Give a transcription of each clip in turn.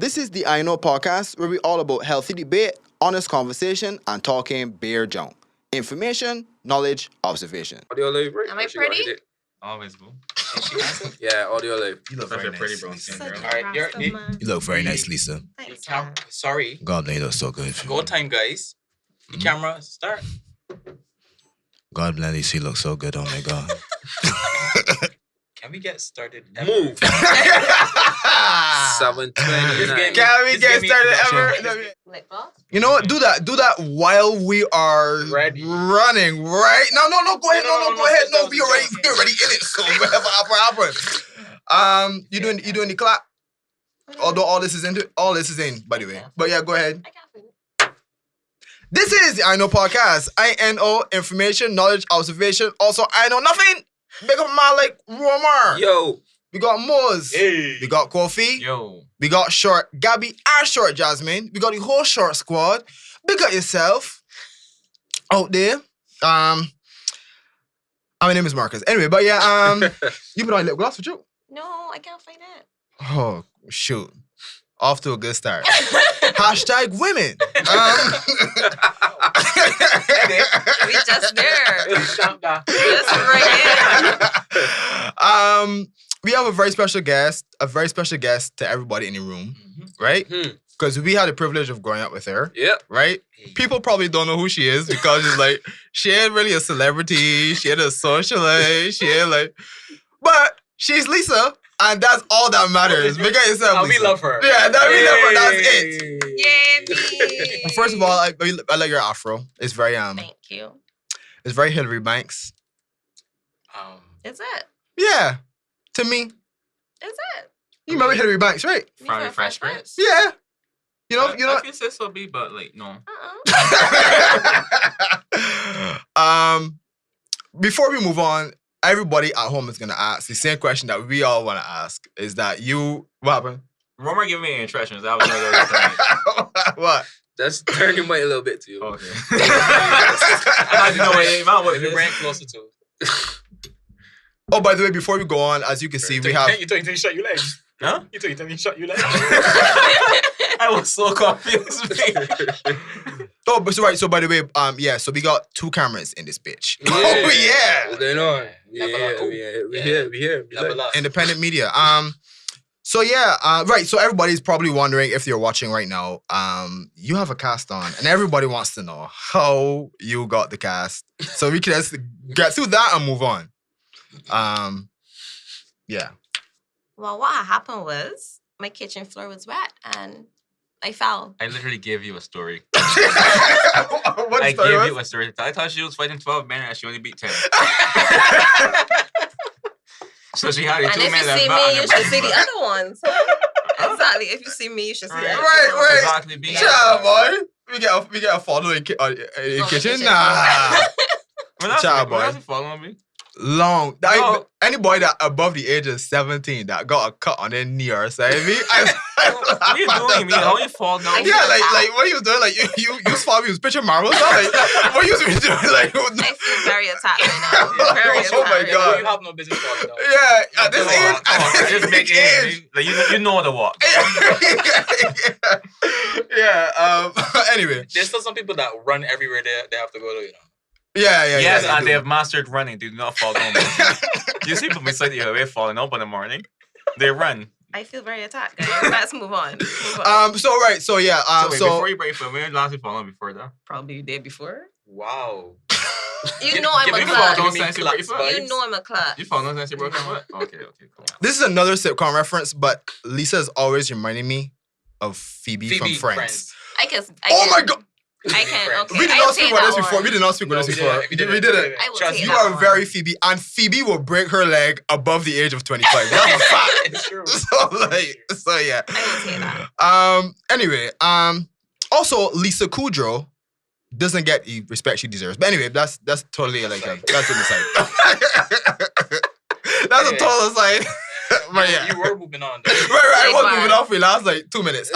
This is the I Know podcast where we all about healthy debate, honest conversation, and talking bare junk. Information, knowledge, observation. Audio live, right? Am I pretty? Always, bro. Yeah, audio live. You look very pretty, nice, bro. Lisa. Such a Alright, rasta man. You look very nice, Lisa. Thanks, Cam- man. Sorry. God, you look so good. Go time, guys. The camera, start. God bless you. She looks so good. Oh my God. Can we get started? Move. 7:29. Can we get started ever? Lip gloss? You know what? Do that while we are Ready. running, right? No, go ahead. No, go ahead. No, we already no. in it. So whatever happen. You doing the clap? Although all this is in, by the way. But yeah, go ahead. I got it. This is the I Know podcast. I-N-O, information, knowledge, observation. Also, I know nothing. Big up man like Romar. Yo. We got Mosi. Hey. We got Kofi. Yo. We got Short Gabby and Short Jasmine. We got the whole Short squad. Big up yourself out there. My name is Marcus. Anyway, but yeah, you put on lip gloss for you. No, I can't find it. Oh, shoot. Off to a good start. Hashtag women. We just there. Just right We have a very special guest to everybody in the room, right? Because we had the privilege of growing up with her, Yep. right? People probably don't know who she is because she's like, she ain't really a celebrity, she ain't a socialite, she ain't like, but she's Lisa, and that's all that matters. Big up yourself, We Lisa. love her. Yeah, that we love her, that's it. Yay, me. First of all, I like your afro. It's very Thank you. it's very Hillary Banks. Is it? Yeah, to me, Is it? you remember Hillary Banks, right? Me From for the a Fresh Prince? Yeah. You know. I can say so be, but like, no. Before we move on, everybody at home is gonna ask the same question that we all want to ask: is that what happened? Romar giving me instructions. I was gonna go with that. What? Just turn your mic a little bit to you. Okay. I know what you bring closer to. Oh, by the way, before we go on, as you can see, we have. You told me to shut your legs. Huh? You told me to shut your legs. I was so confused. Oh, but so by the way, so we got 2 cameras in this bitch. Yeah. Oh yeah. What's going on? We here. Independent media. So yeah, right. So everybody's probably wondering if you're watching right now. You have a cast on, and everybody wants to know how you got the cast. So we can just get through that and move on. Yeah. Well, what happened was my kitchen floor was wet and I fell. I literally gave you a story. What I story gave was? you a story. I thought she was fighting 12 men and she only beat 10. So she had And 2 if men you left see back me, on you her should back. see the other ones. Exactly. If you see me, you should see the other Right, ones. right. Exactly. Being Child, boy. We get a follow in kitchen. kitchen. Nah. Child, boy. Following me? Long. No. Anybody that above the age of 17 that got a cut on their knee or something. What are you doing, me? How you fall down? Yeah, like what he was doing, like you swap, he was pitching marbles. Like what you was doing, like I feel very attacked right now. Very Oh my attacked. God. You have no business falling down. yeah, at this age, Just make it. Like you know the walk. yeah. Anyway, There's still some people that run everywhere they have to go to, you know. yeah. Yes, they and do. they have mastered running. They do not fall down. You see people beside you away falling up in the morning. They run. I feel very attacked, guys. Let's move on. Move on. So right. So yeah. So before you break foot, when last you fallen before that? Probably the day before. Wow. You know I'm a Give me clut. fall down since you break foot. You know I'm a clut. You fall down since you broke your foot? Okay, cool. This is another sitcom reference, but Lisa is always reminding me of Phoebe from Friends. I can. Oh my God. I can. Okay. We did I'll not speak take about that this before. one. We did not speak about this before. We did it. I will Trust take You that are one. very Phoebe, and Phoebe will break her leg above the age of 25. That's a fact. It's true. So yeah. I will take that. Anyway, also Lisa Kudrow doesn't get the respect she deserves. But anyway, that's totally like that's an aside. That's a total aside. But yeah. You were moving on. Though. Right. I was Bye. moving on for the last like 2 minutes.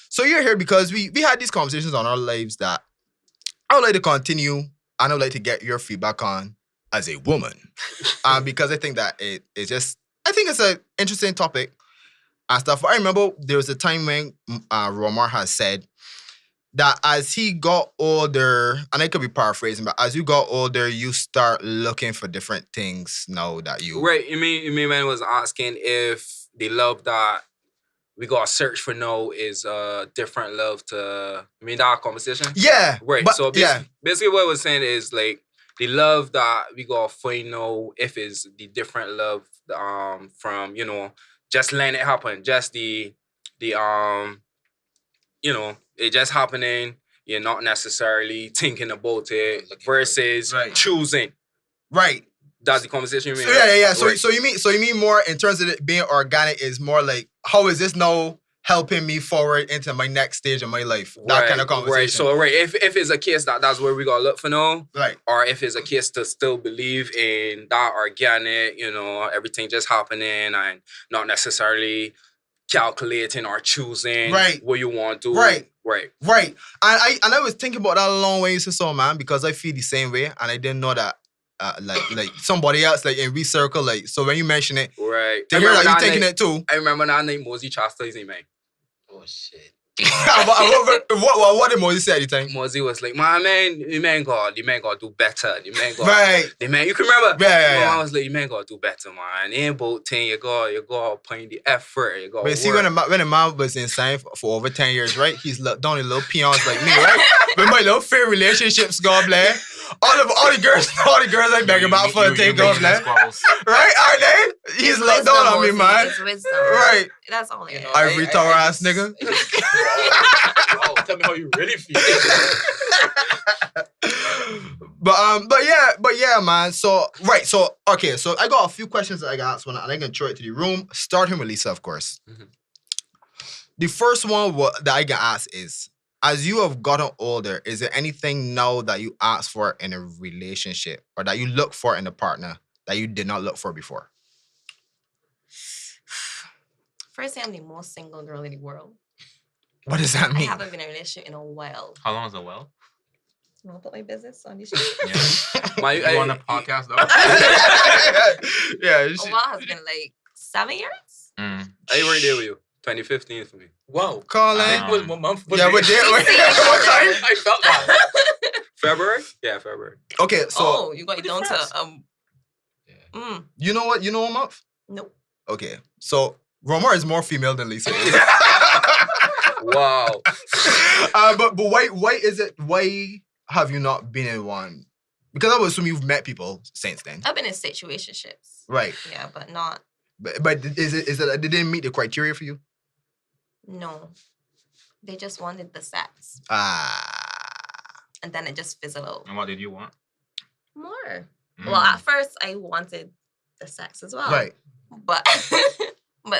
So you're here because we had these conversations on our lives that I would like to continue, and I would like to get your feedback on as a woman, because I think that it's an interesting topic, and stuff. I remember there was a time when Romar has said that as he got older, and I could be paraphrasing, but as you got older, you start looking for different things now that you... Right, you mean when I was asking if the love that we gotta search for now is a different love to... I mean, that conversation? Yeah. Right, But, so basically what I was saying is, like, the love that we gotta find now, if it's the different love from, you know, just letting it happen, just the you know, it just happening, you're not necessarily thinking about it versus choosing. Right. That's the conversation you mean? So, yeah. Right. So you mean more in terms of it being organic is more like, how is this now helping me forward into my next stage of my life? That kind of conversation. Right. So if it's a case that's where we gotta look for now. Right. Or if it's a case to still believe in that organic, you know, everything just happening and not necessarily calculating or choosing what you want to do. Right. And I was thinking about that a long way since so, man, because I feel the same way, and I didn't know that like somebody else like in we circle, like, so when you mention it, right, to hear that you thinking it too. I remember that name Mosi chastised me, man. Oh shit. What did Mosi say at the time? Mosi was like, man, the man gotta do better. The man gotta, right. The man, you can remember? Yeah. I was like, the man gotta do better, man. It ain't about 10, you gotta put in the effort. You gotta but see, when the man was inside for over 10 years, right? He's looked down the little peons like me, right? When my little fair relationships go blah. All the girls I beg about for a thing go blah. Right? Are they? He's looked down on me, man. It's wisdom. Right. That's all it is. Ivory tower ass nigga. Oh, tell me how you really feel. But yeah, man. So okay. So I got a few questions that I got asked, and I can throw it to the room. Starting with Lisa, of course. Mm-hmm. The first one that I get asked is, as you have gotten older, is there anything now that you ask for in a relationship or that you look for in a partner that you did not look for before? Firstly, I'm the most single girl in the world. What does that mean? I haven't been in a relationship in a while. How long is it well? You want to put my business on the street? Yeah. You on the podcast though? Yeah. Omar has been like 7 years. I right there with you. 2015 for me. Wow. Colin. What month? Yeah, what time? I felt that. February? Yeah, February. Okay, so you got it down to You know what? You know what month? Nope. Okay, so Romar is more female than Lisa is. Wow. But why is it? Why have you not been in one? Because I would assume you've met people since then. I've been in situationships. Right. Yeah, but not. But is it they didn't meet the criteria for you? No. They just wanted the sex. And then it just fizzled out. And what did you want? More. Well, at first I wanted the sex as well. Right. But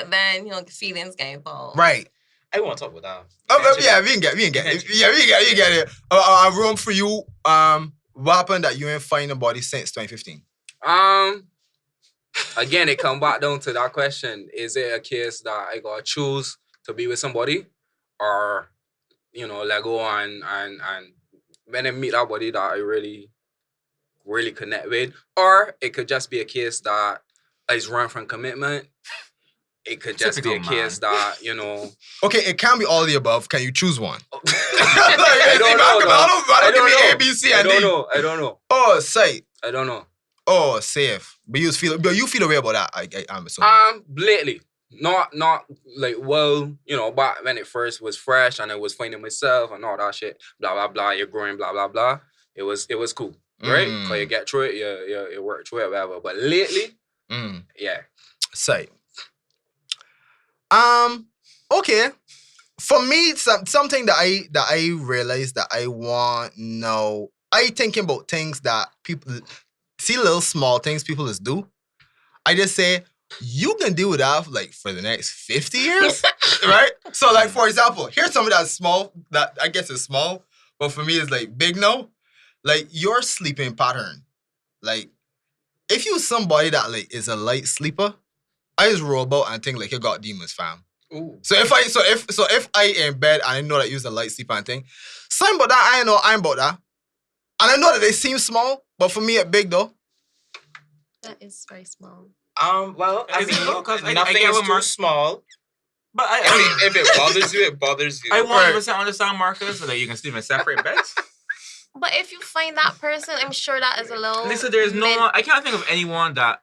then, you know, the feelings get involved. Right. I want to talk about that. Yeah, we can get it. Yeah, we get it. Room for you. What happened that you ain't find nobody since 2015? Again, it come back down to that question. Is it a case that I gotta choose to be with somebody, or, you know, let go and when I meet that body that I really, really connect with, or it could just be a case that I run from commitment. It could just be a case that, you know... Okay, it can be all the above. Can you choose one? I don't know. Oh, say. I don't know. Oh, safe. But you feel a way about that, I'm assuming. Lately. Not like, well, you know, but when it first was fresh and I was finding myself and all that shit, blah, blah, blah, you're growing, blah, blah, blah. It was cool, right? Because you get through it, you work through it, whatever. But lately, yeah. Say. Okay. For me, something that I realized that I want now, I thinking about things that people see, little small things people just do. I just say, you can deal with that like for the next 50 years, right? So like, for example, here's something that's small, that I guess is small, but for me it's like big no. Like your sleeping pattern. Like, if you somebody that like is a light sleeper, I just roll about and think like you got demons, fam. Ooh. So if I in bed and I know that you're a light sleeper and thing, something about that I know I'm about that. And I know that they seem small, but for me it's big though. That is very small. Well, I Is it mean, though? 'Cause I nothing get is what too Mark- small. But I mean, if it bothers you, it bothers you. I 100% understand, Marcus, so that you can sleep in separate beds. But if you find that person, I'm sure that is a little. Lisa, there's no one. I can't think of anyone that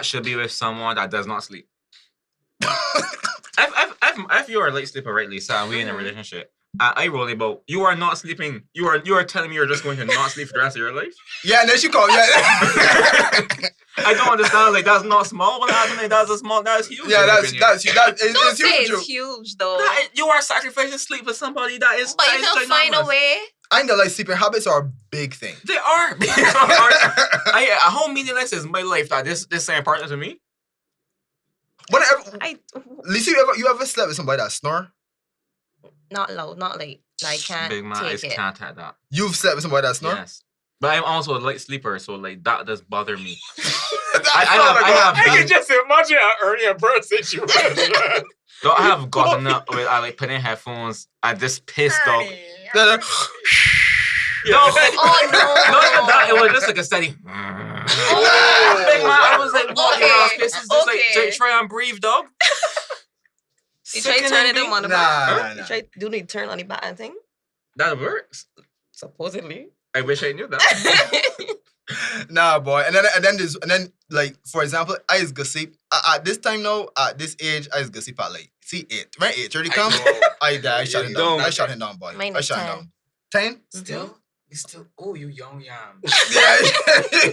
should be with someone that does not sleep. If you are a late sleeper, right, Lisa, and we in a relationship, I roll about you are not sleeping. You are telling me you're just going to not sleep for the rest of your life. Yeah, and then she called. Yeah. I don't understand. Like that's not small. But that's a small. That's huge. Yeah, that's Don't it's say huge. it's huge though. You are sacrificing sleep for somebody that is. But you can find a way. I know, like, sleeping habits are a big thing. They are. How meaningless is my life that this same partner to me? Whenever, Lisa, you ever slept with somebody that snore? Not loud, not late. I can't Big man, take I it. can't have that. You've slept with somebody that snore? Yes. But I'm also a light sleeper, so like that does bother me. I can just imagine an earlier birth situation. I have gotten up with I like putting headphones. I just pissed dog. Yeah. No, Oh no! not even that. It was just like a steady. Big man, I was like, what? Okay, This is just okay. like try and breathe, dog. You try to turn it on the back. Nah. Do you need to turn on the back and thing? That works. Supposedly. I wish I knew that. Nah, boy. And then like, for example, I just go sleep at this time now. At this age, I just go sleep at like 8. When 8:30 come, I shut him down. I shut him down, boy. Mine I is shut him 10. down. 10? Still? You still? Oh, you young yam. Yeah,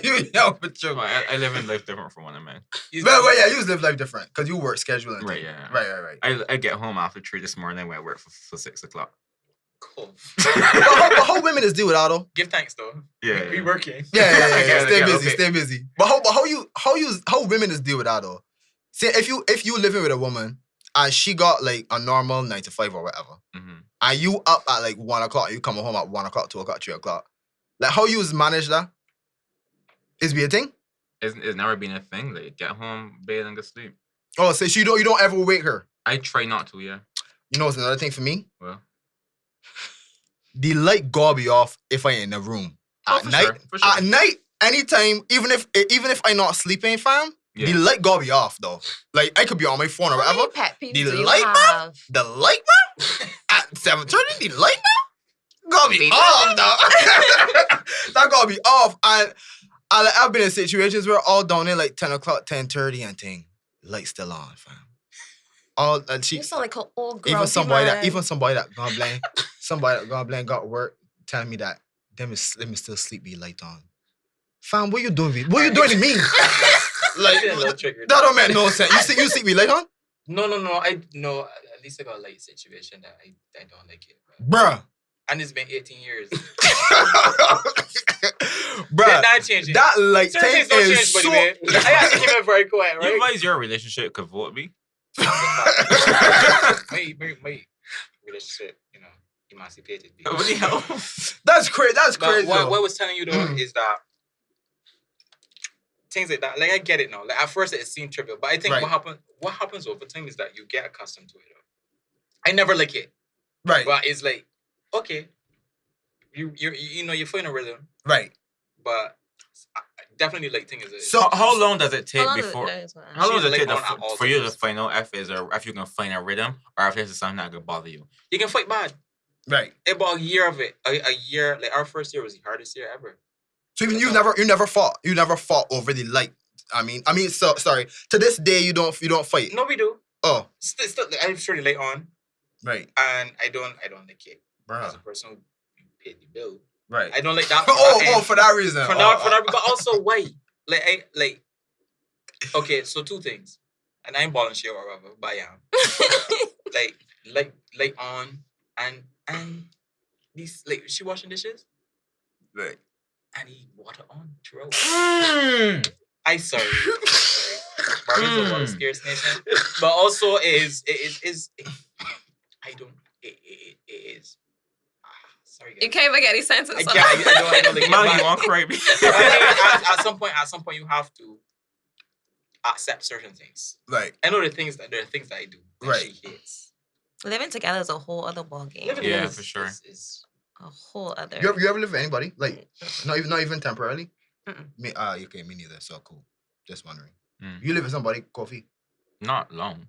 you know for sure. I live in life different from one of man. Well, yeah, you just live life different because you work schedule and Right, thing. yeah. Right. I get home after 3 this morning. I went to work for 6 o'clock. Cool. But how women is do without though? Give thanks though. Yeah. We working. Yeah. Okay, Stay busy. But how women is deal with that though? Say if you living with a woman and she got like a normal 9 to 5 or whatever, and you up at like 1 o'clock, you come home at 1 o'clock, 2 o'clock, 3 o'clock. Like how you manage that? Is be a thing? It's never been a thing. Like get home, bathe, and go sleep. Oh, so you don't ever wake her. I try not to. Yeah. You know what's another thing for me? Well. The light gotta be off if I in the room at night. For sure. At night, anytime, even if I not sleeping, fam, the light gotta be off though. Like I could be on my phone or How whatever. many pet peeves The do you light, have? The light, bro, at 7:30, the light, bro, gotta be off, dog. That gotta be off. And I've been in situations where all down there like 10 o'clock, 10:30 and thing, light still on, fam. All and she You sound like an old girl. even somebody that God blame got work telling me that let me still sleep be light on. Fam, what you doing? What you doing to me? Like that don't make no sense. You sleep be light on? No. At least I got a light situation that I don't like it. Bruh. And it's been 18 years. Bruh. Not changing. That light Certain thing things don't is change, so... buddy, man. I have to keep it very quiet, You right? guys, your relationship could vote me. my relationship, emancipated. What the hell? That's crazy. That's But crazy. what I though. was telling you though is that things like that, like I get it now. Like at first it seemed trivial, but I think Right. what happens over time is that you get accustomed to it. Though. I never like it, Right. but it's like okay, you find a rhythm, Right. but I definitely like things. So How long does it take How long before? does it- How long does it She's take like on at all for you to times. find out if you can find a rhythm or if this is something that could bother you? you can fight bad. Right. About a year of it, a year. Like our first year was the hardest year ever. So even you never fought over the light. I mean, so sorry. To this day, you don't fight. No, we do. Oh, Still, I'm sure late on, right, and I don't like it. As a bruh. person who paid the bill, Right. I don't like that. For that reason. For that, but also why? Okay, so 2 things, and I'm balling shit or whatever, Bajan. like on and these she washing dishes Right. and he water on throughout. Mm. Sorry. Barbie's a water scarce nation, but also it is. I don't. It is. Sorry, guys. You can't even get any sentences. I can't. I don't like it, Man, but- you want cry me? I mean, at some point, you have to accept certain things. Right. I know there are things that I do that Right. she hates. Living together is a whole other ballgame. Living Yeah, together for sure. is A whole other. You ever live with anybody? Like not even temporarily? Mm-mm. Me me neither. So cool. Just wondering. Mm. You live with somebody, Kofi? Not long.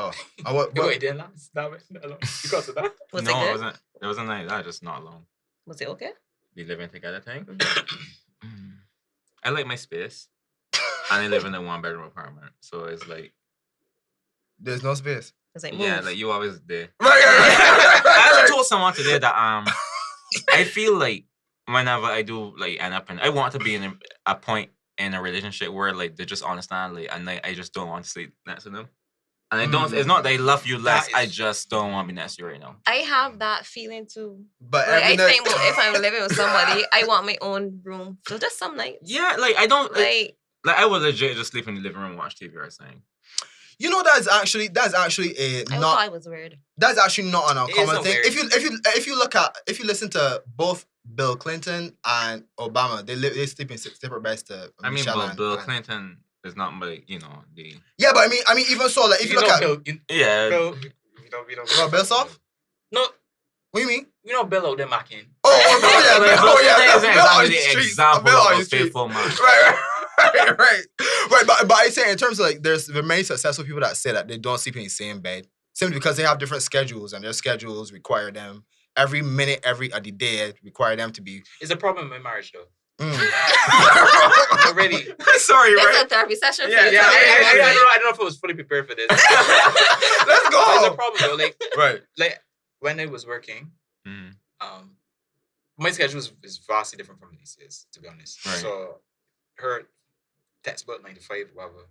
Oh, what? Wait, didn't last that long because of that. Was no, it good? wasn't. It wasn't like that. Just not long. Was it okay? Be living together thing. I like my space, and I live in a 1-bedroom apartment, so it's like There's no space. It's like move. yeah, like you always there. Right. I actually told someone today that I feel like whenever I do like end up in, I want to be in a point in a relationship where like they just understand like and I just don't want to sleep next to them. And I don't. It's not that I love you less. I just don't want to be next to you right now. I have that feeling too. But Like, I every night, think if I'm living with somebody, I want my own room. So just some nights. Yeah, like I don't like Like I would legit just sleep in the living room and watch TV or something. you know, that's actually a I thought not. I was weird. That's actually not an It uncommon isn't thing. weird. If you listen to both Bill Clinton and Obama, they sleep in separate beds to I mean, Michelle but and- Bill and- Clinton is not like the Yeah, but I mean, even so, like if you look at yeah. Bill, we don't. Well, Bill Soft, No, what do you mean? we know Bill out there macking. Oh, yeah, Like, Bill, Bill yeah, Clinton is Bill on exactly the the streets, example Bill on of the a streets. faithful man. Right. But I say in terms of like, there are many successful people that say that they don't sleep in the same bed simply because they have different schedules and their schedules require them every minute, every of the day require them to be. It's a problem in marriage though. Mm. Already. Sorry, It's right? a therapy session. for Yeah, you. yeah. I don't know if I was fully prepared for this. Let's But it's a go. problem though. Right. Like when I was working, Mhm. my schedule is vastly different from Lisa's, to be honest. Right. So her text about 9 to 5, whatever.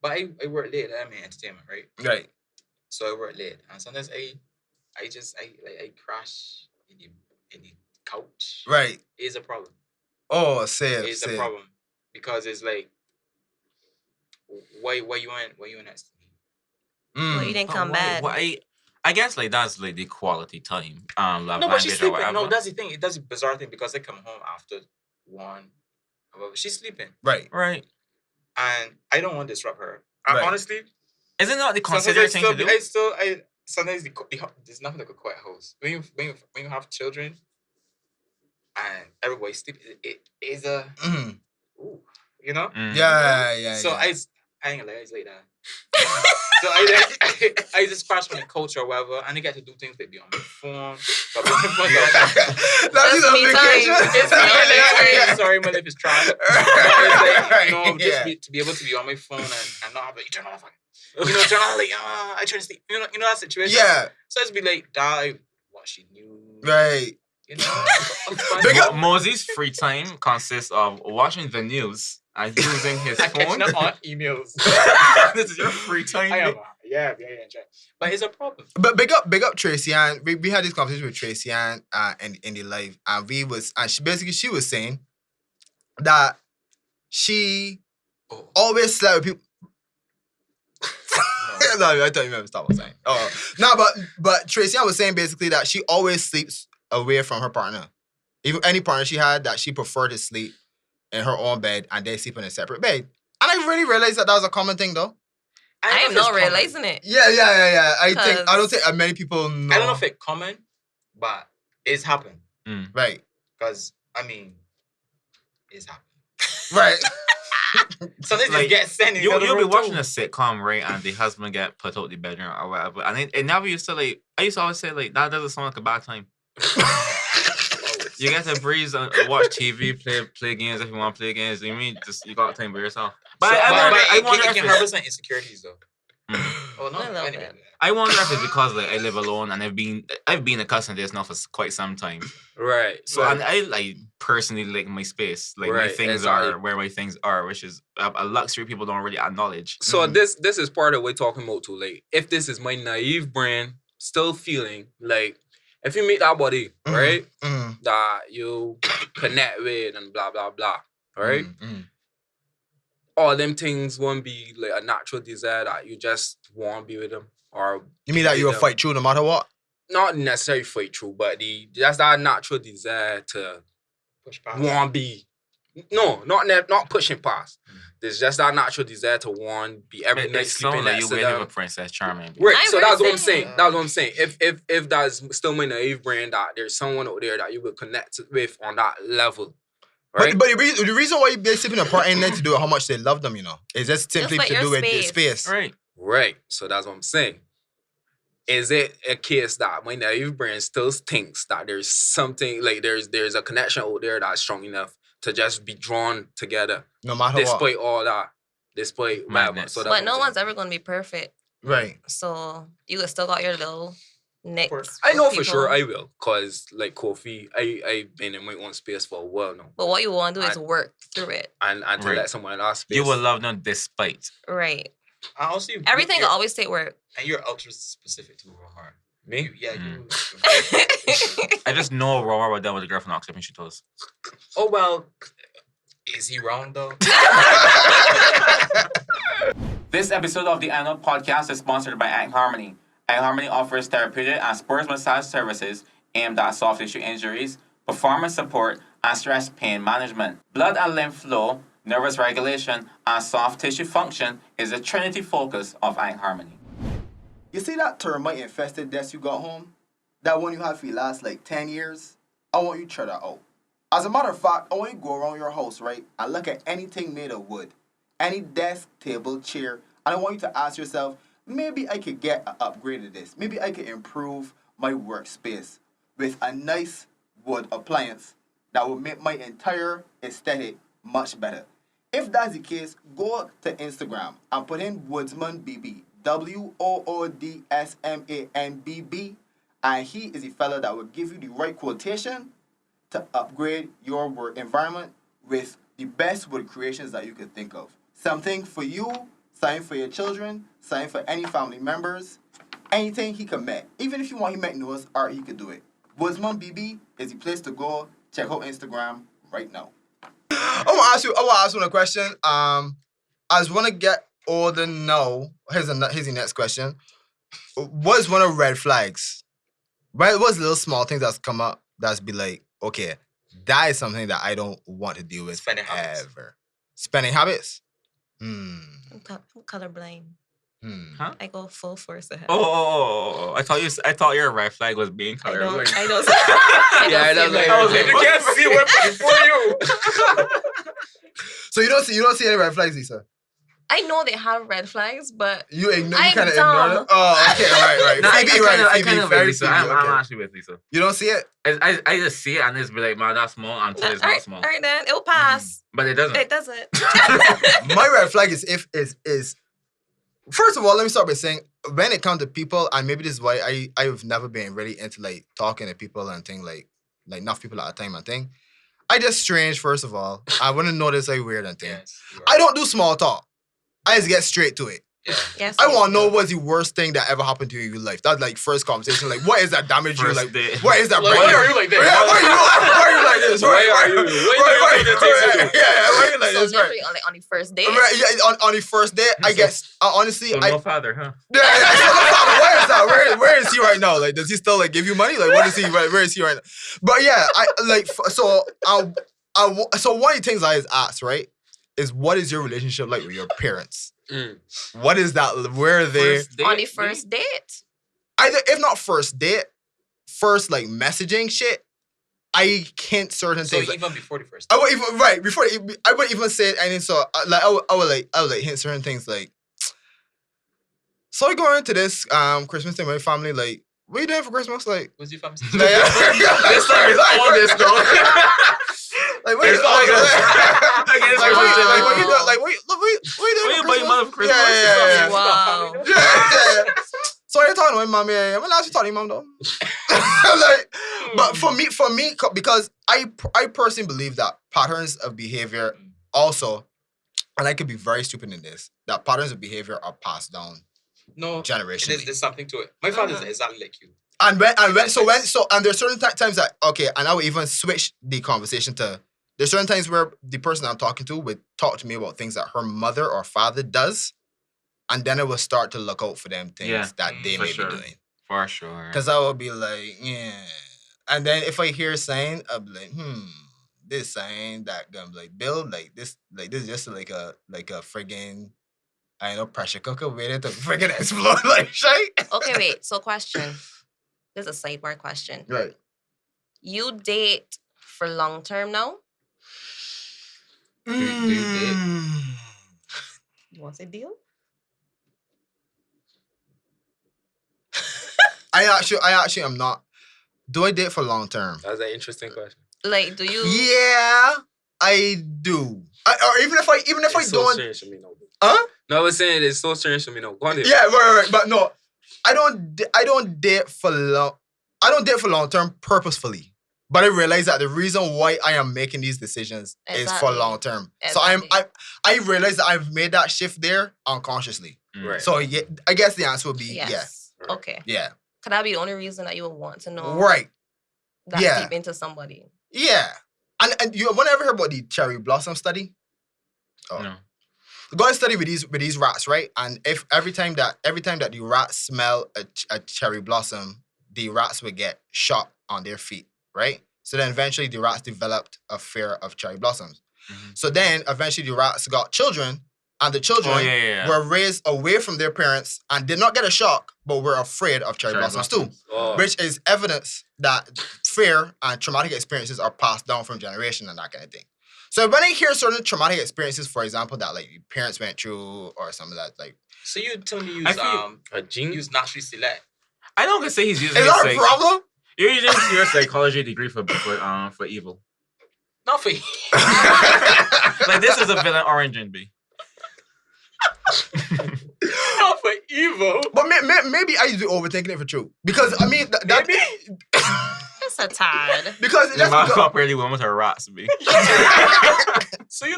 But I work late. I'm in entertainment, right? Right. So I work late, and sometimes I crash in the couch. Right. It's a problem. Oh, say It's a problem because it's like, why you in next to me? Well, you didn't come back. I guess like that's like the quality time. Love No, but language she's or sleeping. whatever. No, that's the thing. It does a bizarre thing because I come home after 1. However, she's sleeping, Right. Right. and I don't want to disrupt her. Right. Honestly, Is it not the sometimes considerate thing to do? sometimes there's nothing like a quiet house. When you have children and everybody's sleeping, it is a Mm. ooh, you know. Mm. Yeah. So yeah. I ain't gonna lie, it's like that. So I just crash on the couch or whatever, and I get to do things like be on my phone. But my phone That's That's on me vacation. time. it's me, like, sorry, my life is trash. But it's like, Yeah. to be able to be on my phone and not have like, you turn on the phone. Turn on like, I try to sleep. You know that situation. Yeah. So it's be like, die, watching news. Right. You know. Big up. Mosey's free time consists of watching the news and using his phone. Catching up on emails. This is your free time. I am. mate. Yeah. But it's a problem. But big up Tracy Ann. We had this conversation with Tracy Ann in the live, and she was saying that she always slept with people. No, I thought you meant to stop what I'm saying. Oh no, but Tracy Ann was saying basically that she always sleeps away from her partner. Even any partner she had, that she preferred to sleep in her own bed and they sleep in a separate bed. And I really realized that was a common thing though. I am not realizing it. Yeah. I don't think many people know. I don't know if it's common, but it's happened. Right. Because, I mean, it's happened. Right. Sometimes Like, it gets sent in You'll the be other room, watching too. a sitcom, right? And the husband get put out the bedroom or whatever. And it never used to like, I used to always say like, that doesn't sound like a bad time. You get to breeze and watch TV, play games if you want to play games. You mean just you got time by yourself. But I wonder it if can it's, represent insecurities though. Oh no, A little anyway. bit. I wonder if it's because like I live alone and I've been accustomed to this now for quite some time. Right. So and I like personally like my space, like my Right, things exactly. are where my things are, which is a luxury people don't really acknowledge. So this is part of what we're talking about too. Like, if this is my naive brain still feeling like, if you meet that body, right, that you connect with and blah blah blah, right, all them things won't be like a natural desire that you just want to be with them, or You mean that you'll fight through no matter what? not necessarily fight through, but that's that natural desire to Push past. want to be. No, not pushing past. There's just that natural desire to want to be every night It sleeping sounds like next you to waiting them. for Princess Charming. Right, I so that's what I'm understand. saying. That's what I'm saying. If that's still my naive brain, that there's someone out there that you would connect with on that level, right? But the reason why they're sleeping apart ain't meant to do with how much they love them, you know. It's just simply like to your do with the space. space. Right. Right. So that's what I'm saying. is it a case that my naive brain still thinks that there's something like there's a connection out there that's strong enough to just be drawn together, No matter despite all that, despite whatever. Madness. So But no one's ever gonna be perfect. what? Right. So you still got your little nicks. I know with for sure people. I will, cause like Kofi, I've been in my own space for a while now, But what you want to do is work through it. and to Right. let someone else space. You will love them despite. Right. I also Everything will always take work. and you're ultra specific to Romar. Me? Yeah, Mm. you. I just know Romar was done with a girl from Oxford when she told us. Oh well, is he wrong though? This episode of the Annual Podcast is sponsored by Act Harmony. Act Harmony offers therapeutic and sports massage services aimed at soft tissue injuries, performance support, and stress pain management. Blood and lymph flow, nervous regulation, and soft tissue function is the trinity focus of Act Harmony. You see that termite infested desk you got home? That one you had for the last like 10 years? I want you to try that out. As a matter of fact, I want you to go around your house, right, and look at anything made of wood. Any desk, table, chair, and I want you to ask yourself, maybe I could get an upgrade of this. Maybe I could improve my workspace with a nice wood appliance that will make my entire aesthetic much better. If that's the case, go to Instagram and put in Woodsman BB, WOODSMANBB, and he is the fella that will give you the right quotation to upgrade your work environment with the best wood creations that you could think of. Something for you, something for your children, something for any family members, anything he can make. Even if you want him to make noise art, he could do it. Woodsman BB is the place to go. Check out Instagram right now. I want to ask you a question. I just want to get older now. Here's the next question. What's one of red flags? Right? What's little small things that's come up that's be like, okay, that is something that I don't want to deal with Spending habits. ever. Spending habits? I'm colorblind. Huh? I go full force ahead. Oh! I thought your red flag was being I colorblind. don't. I don't. Yeah, that's like- I was like, You can't see what before you. So you don't see any red flags, Lisa? I know they have red flags, but You kind I'm of ignore dumb. them? Oh, okay, right. No, Phoebe, right? I Phoebe, kind of very with Lisa. Phoebe, I'm okay. actually with Lisa. You don't see it? I just see it and it's be like, man, that's small until it's not small. all right then, it'll pass. But it doesn't. It doesn't. My red flag is first of all, let me start by saying when it comes to people, and maybe this is why I've never been really into like talking to people and thing like enough people at a time and thing. I just strange, first of all. I wouldn't notice like weird and thing. Yes, you are. I don't do small talk. I just get straight to it. Yeah. Yes. I want to know what's the worst thing that ever happened to you in your life. That's like first conversation. Like, what is that damage you First like? date. What is that? Like, break why are you like this? Yeah, why are you like this? Why are you? Why are you doing this? Yeah, why are you like So this? Right. literally on the first date. Right, yeah, on the first date, I guess honestly, So I no father, huh? yeah, where is that? Where is he right now? Like, does he still like give you money? Like, what is he? Where is he right now? But yeah, I like so one of the things I always ask, right, is what is your relationship like with your parents? What is that? Where are they? On the first date. Either if not first date, first like messaging shit. I can't certain So things. even before the first. I would even I wouldn't even say anything. So like I would hint certain things like. So I going to this Christmas thing with my family. Like, what are you doing for Christmas? Like, Was your family? This time is all this though. like what? It's all good. Against Like, Christmas, like, like, what you doing? Like, what you doing? What you for buy your mother for Christmas? Yeah. Wow. Yeah. So I talking to my mom. Yeah. I'm actually talking to my mom though. Like, but for me, because I personally believe that patterns of behavior also, and I could be very stupid in this, that patterns of behavior are passed down No, generationally. there's something to it. My father is exactly like you. And there's certain times that okay, and I would even switch the conversation to there's certain times where the person I'm talking to would talk to me about things that her mother or father does, and then I will start to look out for them things that they for may sure. be doing. For sure. Because I will be like, yeah. And then if I hear saying, I'll be like, this saying that gonna be like, Bill, like this is just like a friggin' I know pressure cooker waiting to friggin' explode like shit. Okay, wait. So question. This is a sidebar question. Right. You date for long term now? Do you date? You want to say deal? I actually am not. Do I date for long term? That's an interesting question. Like, do you? Yeah, I do. Or even if I It's don't. so strange to me, no. Huh? No, I was saying it's so strange to me, no. Go on here. Yeah, right. But no, I don't date for long. I don't date for long term purposefully. But I realize that the reason why I am making these decisions is for Exactly. long term. Exactly. So I realize that I've made that shift there unconsciously. Right. So yeah, I guess the answer would be Yes. Right. Okay. yeah. Could that be the only reason that you would want to know Right. that Yeah. deep into somebody? Yeah. And you want to ever hear about the cherry blossom study? Oh. No. Go and study with these rats, right? And if every time that the rats smell a cherry blossom, the rats would get shot on their feet, right? So then eventually the rats developed a fear of cherry blossoms. Mm-hmm. So then eventually the rats got children, and the children were raised away from their parents and did not get a shock, but were afraid of cherry blossoms too. Oh. Which is evidence that fear and traumatic experiences are passed down from generation and that kind of thing. So when I hear certain traumatic experiences, for example, that like your parents went through or some of that, like, So you tell me a gene? use naturally select. I don't gonna say he's using is his that a problem? You're using your psychology degree for evil. Not for Like this is a villain origin, B. not for evil. But maybe I used to be overthinking it for true. Because I mean that It's a tad. because Your that's mom because, can't really win with her rats, B. So you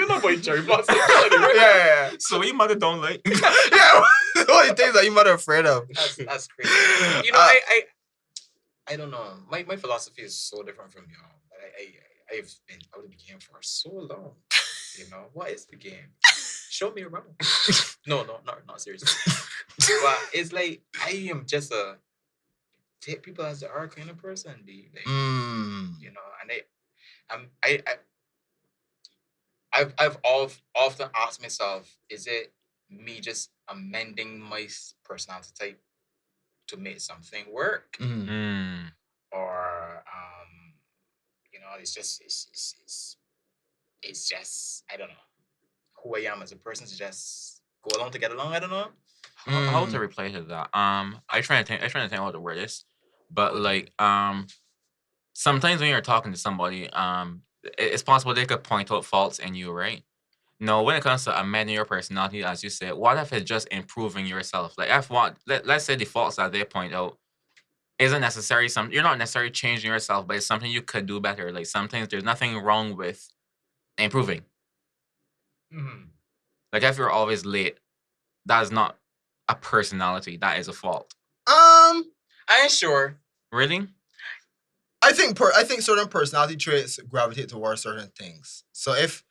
know about cherry blossom. yeah. So your mother don't like. Yeah. All the things that you might have afraid of. That's crazy. You know, I don't know. My philosophy is so different from y'all. But I've been out of the game for so long. You know, what is the game? Show me around. No, not seriously. But it's like I am just a take people as they are kind of person, dude. Like, you know, and I've often asked myself, is it me just amending my personality type to make something work, or you know, it's just I don't know who I am as a person to just go along to get along. I don't know. How to reply to that? I trying to think what the word is, but like sometimes when you're talking to somebody, it's possible they could point out faults in you, right? No, when it comes to amending your personality, as you said, what if it's just improving yourself? Like if let's say the faults that they point out isn't necessarily something you're not necessarily changing yourself, but it's something you could do better. Like sometimes there's nothing wrong with improving. Like if you're always late, that is not a personality. That is a fault. I ain't sure. Really? I think certain personality traits gravitate towards certain things. So if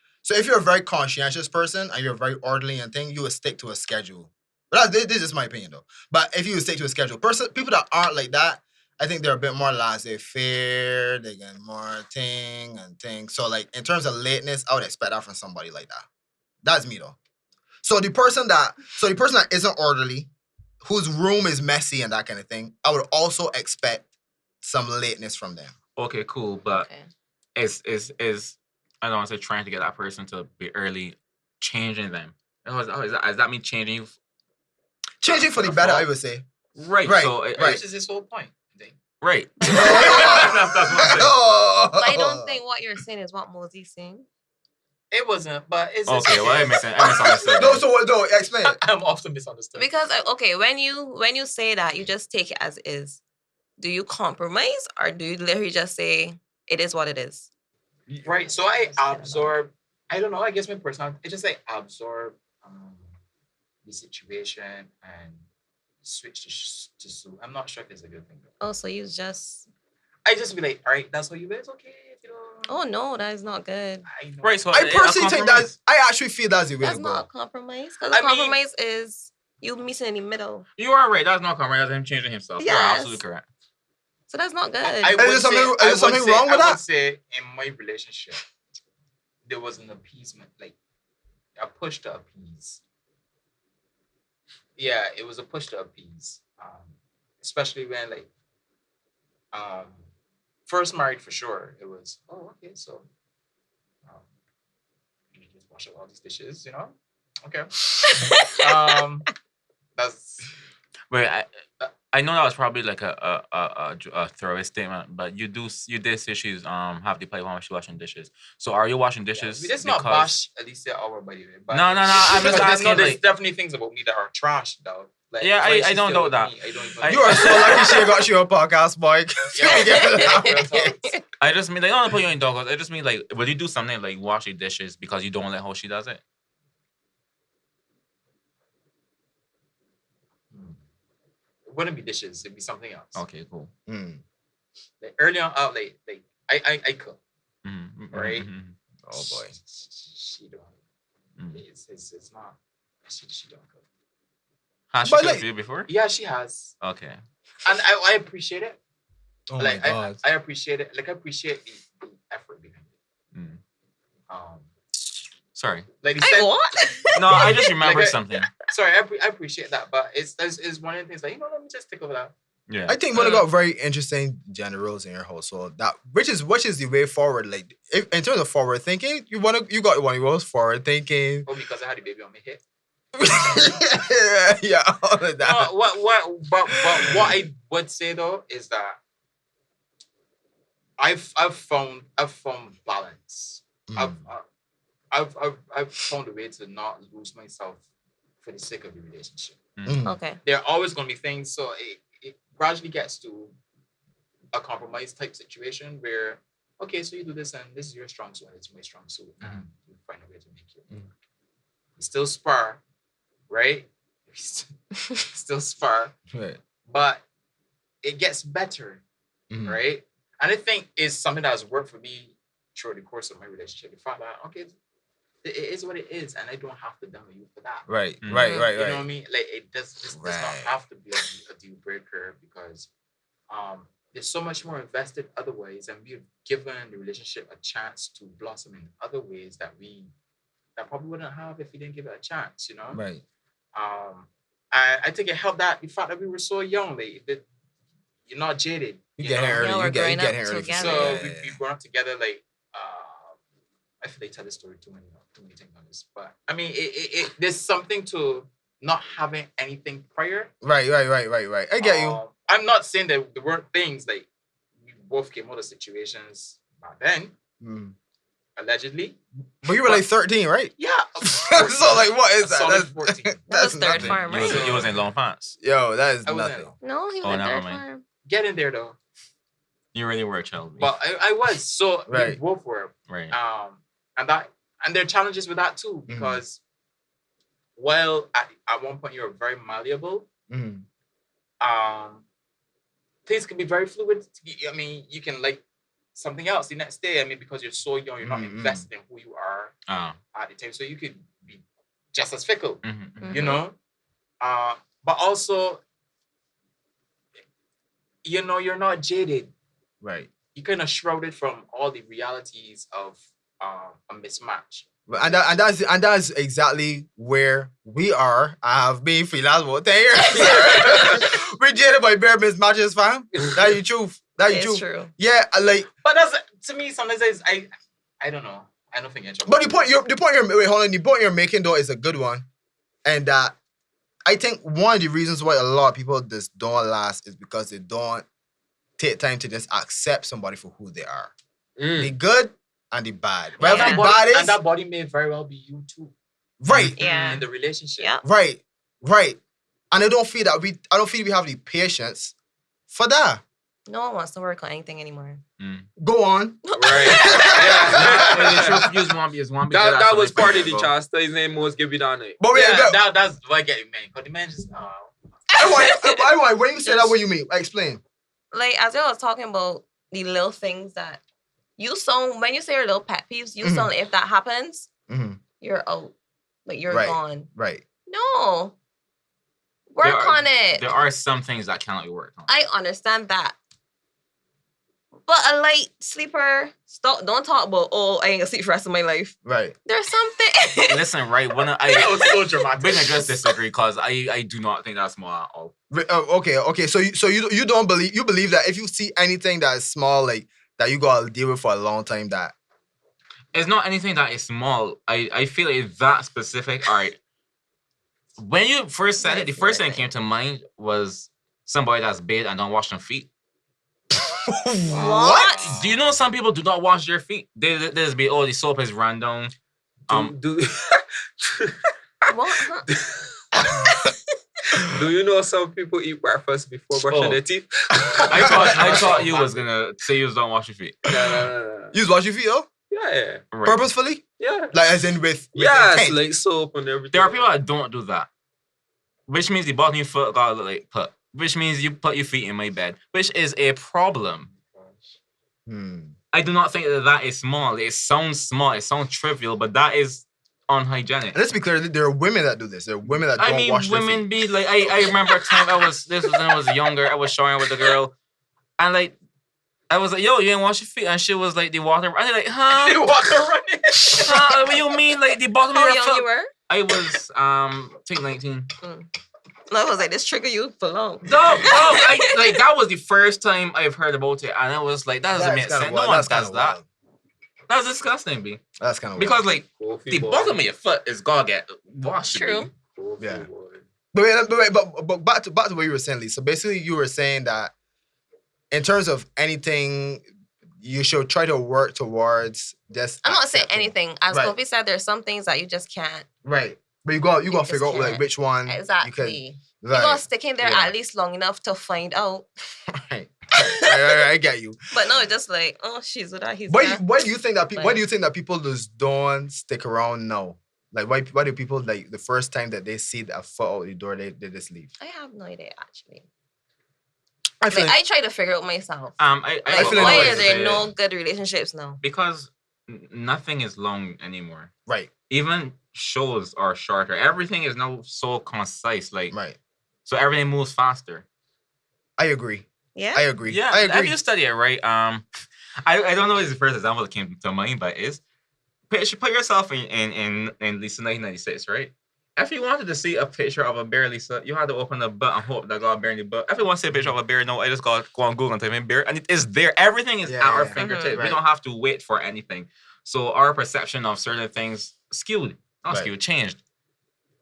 you're a very conscientious person and you're very orderly and thing, you would stick to a schedule. But this is my opinion though. But if you would stick to a schedule, people that aren't like that, I think they're a bit more laissez-faire. They get more thing. So like in terms of lateness, I would expect that from somebody like that. That's me though. So the person that isn't orderly, whose room is messy and that kind of thing, I would also expect some lateness from them. Okay, cool. But is I don't want to say trying to get that person to be early, changing them. Does that mean changing you? Changing for the better, I would say. Right. So Which is his whole point. Right. But I don't think what you're saying is what Mosi's saying. It wasn't, but it's okay. Well, I misunderstood. No, so no, explain it. I'm often misunderstood. Because when you say that, you just take it as is. Do you compromise or do you literally just say it is what it is? Right. So I absorb. I don't know. I guess my personality. I just like absorb the situation and switch to suit. I'm not sure if it's a good thing. Oh, so you just. I just be like, all right, that's what you is. Okay. You know. Oh no, that is not good. Right. So I personally think that I actually feel that's the way That's to go. not a compromise. Because a compromise is you meeting in the middle. You are right. That's not compromise. That's him changing himself. Yes. You're absolutely correct. So that's not good. Is there something wrong with that? I would say in my relationship, there was an appeasement, like a push to appease. Yeah, it was a push to appease. Especially when first married for sure. It was, oh, okay, so you just wash up all these dishes, you know? Okay. That's Wait, I I know that was probably like a throwaway statement, but you did say she's have the pipe on when she's washing dishes. So are you washing dishes? Let's not bash Alicia our by the way. But No. I'm just asking. there's Like, definitely things about me that are trash, though. Like, Yeah, when I she's don't still doubt that. with me, I don't even. You are so lucky she got you a podcast, boy. I just mean, like, I don't want to put you in dog. I just mean, like, will you do something like wash your dishes because you don't like how she does it? It wouldn't be dishes. It'd be something else. Okay, cool. Like early on, like I cook. Mm-hmm. Right? Oh boy. She don't. It's not. She don't cook. Has she But, cooked like- for you before? Yeah, she has, Okay. and I appreciate it. Oh Like my god. I appreciate it. Like I appreciate the effort behind it. Mm. Um, Sorry. like you I said, what? No, I just remembered Like, something. sorry, I appreciate that, but it's one of the things like, let me just take over that. Yeah. I think one got very interesting gender roles in your household. That which is the way forward. Like if, in terms of forward thinking, you got one of yours forward thinking. Oh, because I had a baby on my hip. Yeah, all of that. No, but what I would say though is that I've found balance. I've found a way to not lose myself for the sake of the relationship. Okay. There are always going to be things, so it gradually gets to a compromise type situation where, okay, so you do this and this is your strong suit and it's my strong suit, and you find a way to make it. We still spar, right? We still spar, Right. but it gets better, right? And I think it's something that has worked for me through the course of my relationship. The fact that, okay, it is what it is, and I don't have to demo you for that. Right. Mm. Right. You know what I mean? Like this does not have to be a deal breaker because there's so much more invested other ways, and we've given the relationship a chance to blossom in other ways that probably wouldn't have if we didn't give it a chance. Right. I think it helped that the fact that we were so young, like you're not jaded. You get here Yeah, early. we're You get growing here up early. together. So Yeah, we've grown up together. Like I feel they tell this story too many times on this, but I mean, it there's something to not having anything prior. Right. I get you. I'm not saying that there weren't things like we both came out of situations back then, allegedly. But you were like 13, right? Yeah. So like, what is that? Solid That's 14. That that's was third nothing. farm, You right? was in long pants. Yo, that is I wasn't. nothing. No, he was Oh, in never third mind. farm. Get in there though. You really were a child. But I was. So we Right. both were. Right. And there are challenges with that too, because while at one point you're very malleable, things can be very fluid. I mean, you can like something else the next day. I mean, because you're so young, you're not invested in who you are at the time. So you could be just as fickle, you know? But also, you're not jaded. Right. You're kind of shrouded from all the realities of a mismatch. And that's exactly where we are. I have been for the last about 10 years. We're jaded by bare mismatches, fam. That you truth. That you It's truth. true. Yeah, like. But that's to me sometimes I don't know. I don't think it's. But the point you're making though is a good one, and I think one of the reasons why a lot of people just don't last is because they don't take time to just accept somebody for who they are. The good and the bad. Whatever Yeah. the bad is, and that body may very well be you too. right. Yeah. In the relationship. Yeah. Right. And I don't feel we have the patience for that. No one wants to work on anything anymore. Go on. Right. That was part of the chastising most give you that night. But wait, That's what I get you, man. Because the man just I want when you say that, what you mean? Explain. Like as I was talking about the little things that you sound when you say your little pet peeves, you sound if that happens, you're out. Like you're gone. Right. No. Work on it. There are some things that cannot be worked on. I understand that. But a light sleeper, don't talk about, I ain't gonna sleep for the rest of my life. Right. There's something. Listen, right, when that was so dramatic. Bring just disagree because I do not think that's small at all. Okay. So you don't believe that if you see anything that is small, like that you gotta deal with for a long time, that it's not anything that is small. I feel it's that specific. All right. When you first said it, the first thing that came to mind was somebody that's bathed and don't wash their feet. What? Do you know some people do not wash their feet? They just be, the soap is run down. What? Do you know some people eat breakfast before brushing their teeth? I thought you was gonna say you don't wash your feet. No. You wash your feet, though? Yeah. Right. Purposefully? Yeah. Like, as in with Yes, intent. like soap and everything. There are people that don't do that, which means the bottom of your foot gotta look like put, which means you put your feet in my bed, which is a problem. I do not think that is small. It sounds small, it sounds trivial, but that is unhygienic. And let's be clear, there are women that do this. There are women that don't wash their feet. Women be like, I remember a time this was when I was younger, I was showering with a girl, and like, I was like, yo, you ain't wash your feet? And she was like, the water, and like, huh? The water running. Huh? What do you mean, like, the bottom of How your young foot? you were? I was, I think 19. No, I was like, this trigger you for long. No, that was the first time I've heard about it, and I was like, that doesn't make sense. No one does that. That's disgusting, B. That's kind of because wild. like Kofi the bottom of your foot is gonna get washed. True. Yeah. But back to what you were saying, Lee. So basically, you were saying that in terms of anything, you should try to work towards just. I'm not saying anything. As Right. Kofi said, there's some things that you just can't. Right. But you got to figure out can't. like which one Exactly. you You can. gotta stick in there at least long enough to find out. Right. I get you. But no, it's just like, oh, she's with that, he's Why there. do you think that people? Why do you think that people just don't stick around now? Like why do people like the first time that they see a foot out the door they just leave? I have no idea actually. I feel I try to figure it out myself. I feel Why like are there no good relationships now? because nothing is long anymore. Right. Even shows are shorter. Everything is now so concise. Like Right. so everything moves faster. I agree. Yeah. I agree. Yeah, I if agree. you study it right, I don't know is the first example that came to mind, but is put yourself in Lisa 1996, right? If you wanted to see a picture of a bear, Lisa, you had to open the book and hope that got a bear in the book. If you want to see a picture of a bear, no, I just got to go on Google and type in bear, and it is there. Everything is at our fingertips. Right. We don't have to wait for anything. So our perception of certain things skewed, not skewed, changed.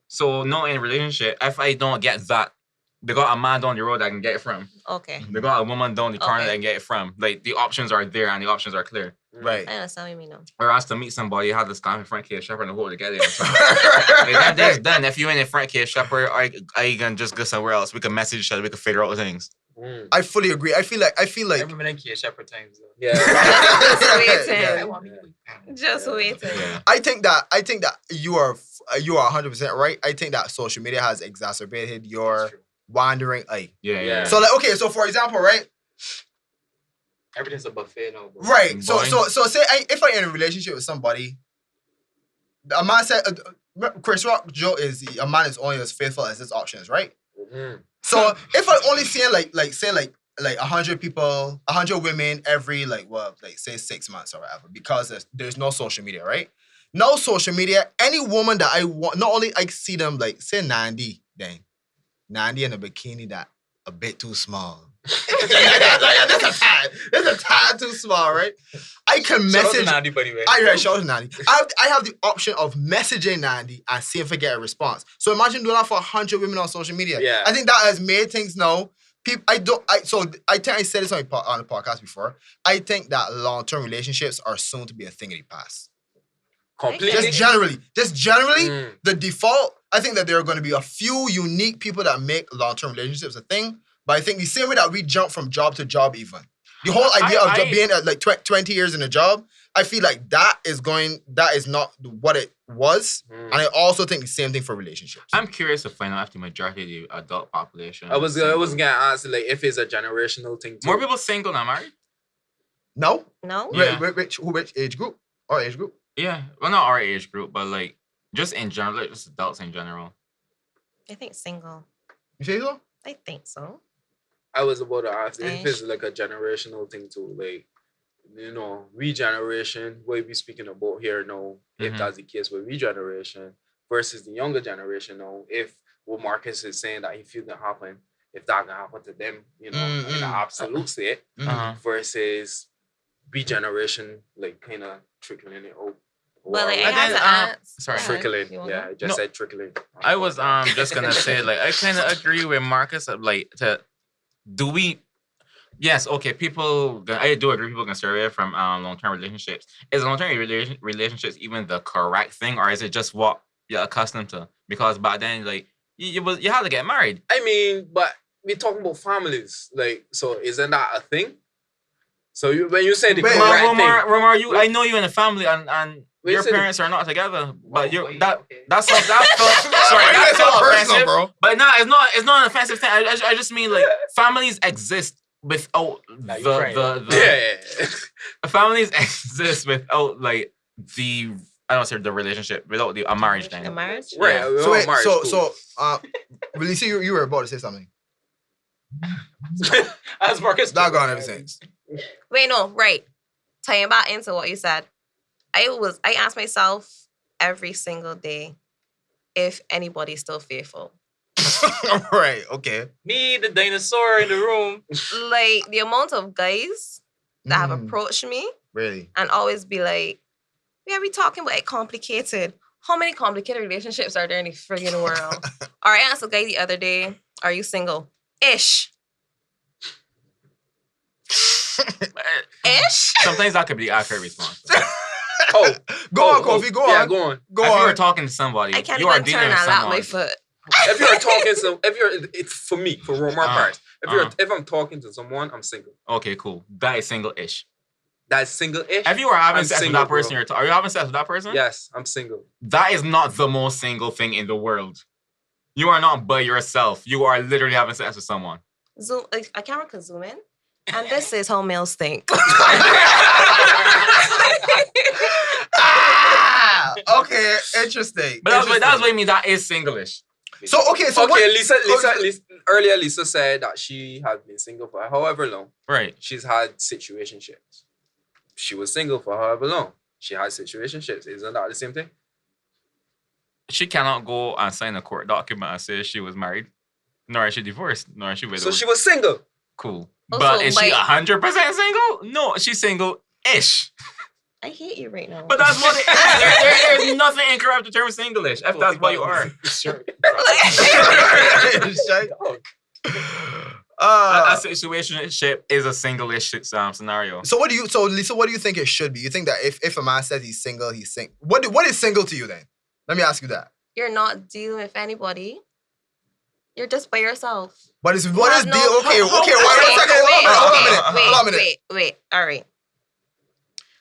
So now in a relationship, if I don't get that, they got a man down the road that I can get it from. Okay. They got a woman down the corner that I can get it from. Like the options are there and the options are clear. Right. I understand what you mean now. Whereas to meet somebody, you have to stand in front of Cave Shepherd and hold together. Like, that day's done. If you ain't in front of Cave Shepherd, I can just go somewhere else. We can message each other. We can figure out things. I fully agree. I feel like I remember that Kia Shepherd times though. Yeah. Just waiting. Yeah. I think that you are 100% right. I think that social media has exacerbated your wandering eye. Yeah. So like okay, so for example, right? Everything's a buffet now, bro. Right. So say if I'm in a relationship with somebody, a man said Chris Rock joke is a man is only as faithful as his options, right? Mm-hmm. So if I only see like 100 people, 100 women every say 6 months or whatever, because there's no social media, right? No social media. Any woman that I want, not only I see them like say Nandi, then Nandi in a bikini that a bit too small. That's a tad too small, right? I can Shout out to message. Nandi, by the way. Shout out to Nandi. I have the option of messaging Nandi and see if I get a response. So imagine doing that for 100 women on social media. Yeah. I think that has made things now. People, I think I said this on the podcast before. I think that long-term relationships are soon to be a thing of the past. Completely. Just generally, the default. I think that there are going to be a few unique people that make long-term relationships a thing. But I think the same way that we jump from job to job, even the whole idea of being at like 20 years in a job, I feel like that is not what it was. And I also think the same thing for relationships. I'm curious to find out if the majority of the adult population. I was gonna ask like if it's a generational thing too. More people single than married. No. Yeah. Which age group? Our age group? Yeah, well, not our age group, but like just in general, like just adults in general. I think single. You say so? I think so. I was about to ask if it's like a generational thing too, like regeneration. What we speaking about here now, if that's the case with regeneration versus the younger generation now, if what Marcus is saying that he feels gonna happen, if that gonna happen to them, in the absolute state, versus regeneration, like kind of trickling it out. Well, like, I had to ask. Sorry, trickling. Yeah, I just said trickling. I was just gonna say like I kind of agree with Marcus. Like do we? Yes, okay. I do agree. People can stray away from long-term relationships. Is long-term relationships even the correct thing, or is it just what you're accustomed to? Because back then, like you had to get married. I mean, but we're talking about families. Like, so isn't that a thing? So when you say the correct thing, Romar, I know you in a family and your parents are not together, but that's so offensive, bro. But it's not an offensive thing. I just mean like families exist without families exist without like the I don't say the relationship without a marriage thing. A marriage, right? Yeah. So Lisa, you were about to say something. As Marcus, not gone ever since. Wait, no, right. Tying back into what you said, I ask myself every single day if anybody's still faithful. Right, okay. Me, the dinosaur in the room. Like the amount of guys that have approached me, really, and always be like, "Yeah, we talking about it complicated. How many complicated relationships are there in the friggin' world?" Or I asked a guy the other day, "Are you single?" Ish. Ish? Sometimes that could be the accurate response. Go on, Kofi. Go on. Yeah, go on. Go if on. you were talking to somebody, I can't you are even dealing turn with a lap someone. my foot. If you're talking to, it's for me, for Romar part. If I'm talking to someone, I'm single. Okay, cool. That is single-ish. That's single-ish. If you are having sex single, with that person, are you having sex with that person? Yes, I'm single. That is not the most single thing in the world. You are not by yourself. You are literally having sex with someone. Zoom. A camera can zoom in, and this is how males think. Okay, interesting. But that's what I mean. That is single-ish. So Lisa. Earlier, Lisa said that she had been single for however long. Right. She's had situationships. She was single for however long. She had situationships. Isn't that the same thing? She cannot go and sign a court document and say she was married, nor is she divorced, nor is she widowed. So she was single. Cool. Also, but is she 100% single? No, she's single-ish. I hate you right now. But that's what it is. There's nothing incorrect with the term single-ish, if that's what you are. Sure. A situationship is a single-ish scenario. So Lisa, what do you think it should be? You think that if a man says he's single, he's single. What is single to you then? Let me ask you that. You're not dealing with anybody. You're just by yourself. What is deal? Okay, one second. Hold on a minute. Wait. All right.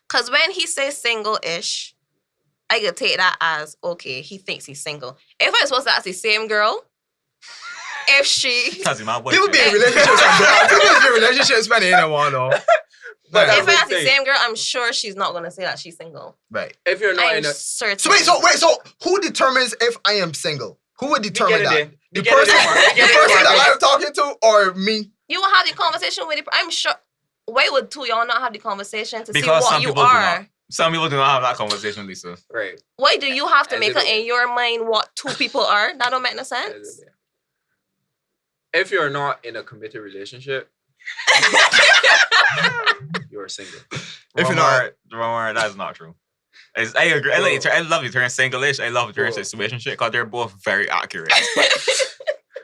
Because when he says single-ish, I could take that as, okay, he thinks he's single. If I was supposed to ask the same girl, if she... People be in relationships spending in a while though. But if I ask the same girl, I'm sure she's not going to say that she's single. Right. If you're not certain. So who determines if I am single? Who would determine that? The person that I'm talking to or me? You will have the conversation with it. I'm sure... Why would two y'all not have the conversation to because see what you are? Some people do not have that conversation, Lisa. Right. Why do you have to make it in your mind what two people are? That don't make no sense. If you're not in a committed relationship, you're single. If you're not, Romar, that's not true. I agree. I love the term single-ish. I love the term situationship because they're both very accurate.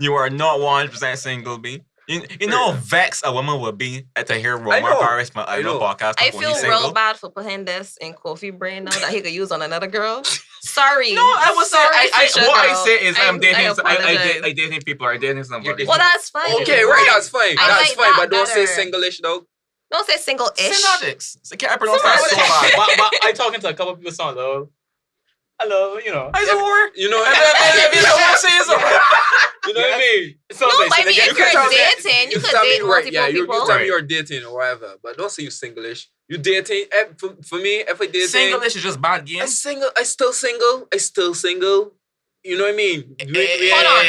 You are not 100% single, B. You know how vexed a woman would be to hear Romar Paris from a podcast. I feel real bad for putting this in Kofi brain now that he could use on another girl. Sorry. No, I was saying what I say is I'm dating people or dating somebody. Well, that's fine. Okay, right, that's fine. That's fine, but don't say single-ish though. Don't say single-ish. Synodics. I can't pronounce that so bad. But I talking to a couple people saying, hello, you know. I don't you know, you know what I mean? So no, I mean, if you're dating, you could date multiple people. You tell me you're dating or whatever, but don't say you single-ish. You dating, for me, if I dating... Single-ish is just bad game. I still single. You know what I mean? Hold on.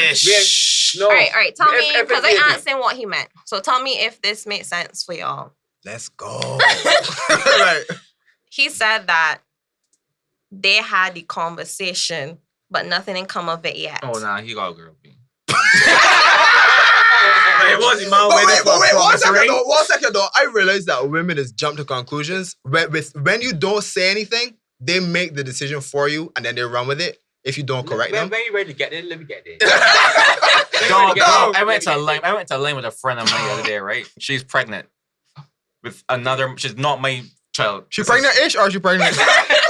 No. All right. Tell me, because I asked him what he meant. So tell me if this makes sense for y'all. Let's go. Right. He said that they had the conversation, but nothing didn't come of it yet. Oh, nah, he got a girl. Wait, 1 second though. I realized that women just jump to conclusions. When you don't say anything, they make the decision for you and then they run with it. if you don't correct them. When you ready to get there, let me get there. Dog, No. I went to a lane with a friend of mine the other day, right? She's pregnant with another. She's not my child. She pregnant-ish or she pregnant?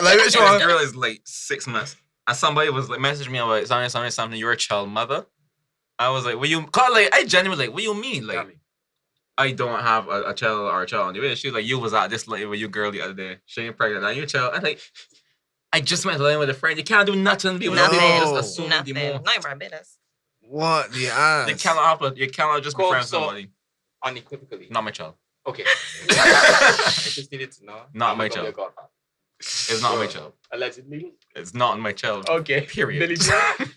Like which This one? girl is like 6 months, and somebody was like messaging me about something. You're a child mother. I was like, what you? Cause like I genuinely like, what you mean? Like, I don't have a child or a child on the way. She was like, you was at this late with your girl the other day. She ain't pregnant, and your child. I'm like, I just went to line with a friend. You can't do nothing. People just assume the Nothing. more. Not in Barbados. What the ass? You cannot just be friends with somebody. Unequivocally. Not my child. Okay. I just needed to know. Not my I'm gonna child. go back. It's not my child. Allegedly. It's not my child. Okay. Period. Billy Jean.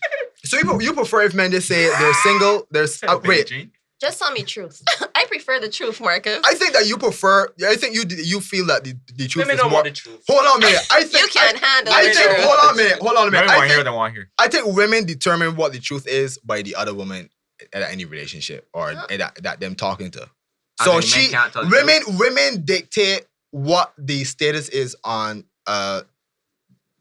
So you prefer if men just say they're single? There's wait. Jean. Just tell me truth. I prefer the truth, Marcus. I think that you prefer. I think you feel that the truth Women is don't more. want the truth. Hold on a minute. I think You can't handle I the think. truth. Hold on a minute. Hold on a minute. Women I want here, think, they want here. I think women determine what the truth is by the other woman at any relationship or that them talking to. I So think men can't tell the women dictate what the status is on a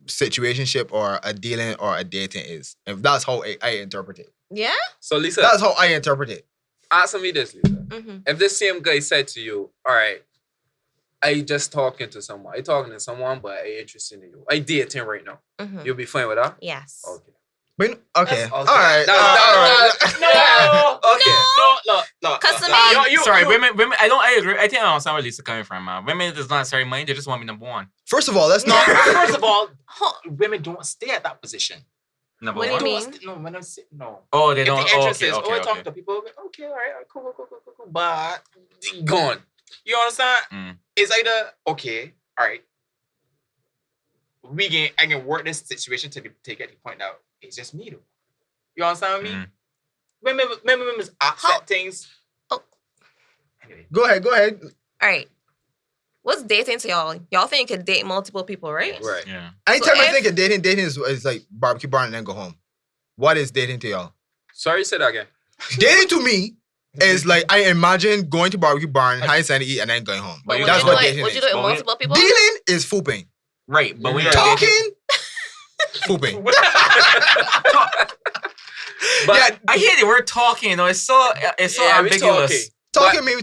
situationship or a dealing or a dating is. And that's how I interpret it. Yeah? So Lisa, That's how I interpret it. answer me this, Lisa. Mm-hmm. If this same guy said to you, all right, I just talking to someone. I talking to someone, but I interested in you. I dating right now. Mm-hmm. You'll be fine with that? Yes. Okay. But, okay. That's All okay. right. No. Okay. No. Cause to me, Sorry, women. I agree. I think I understand where Lisa coming from, man. Women does not necessarily mind. They just want to be number one. First of all, let's not. First of all, women don't stay at that position. Number What do one. you mean? No, when I say no. Oh, they If don't. the interest Okay, is, I okay. talk to people, okay, all right, cool. But Gone. you understand? Mm. It's either okay, all right. I can work this situation to get the point out. It's just me though. You understand me? Mm. Women accept things. Oh. Anyway, Go ahead. all right. What's dating to y'all? Y'all think you could date multiple people, right? Right. Yeah. Anytime So I if- think of dating is like barbecue barn and then go home. What is dating to y'all? Sorry, say that again. Dating to me is like I imagine going to barbecue barn, having something to eat, and then going home. But That's would what you do dating it? Would you is. do it But with we- multiple people? Dealing is fooping. Right, but we are Talking, fooping. But Yeah, I hear the word talking. You know, it's so yeah, we ambiguous. talking maybe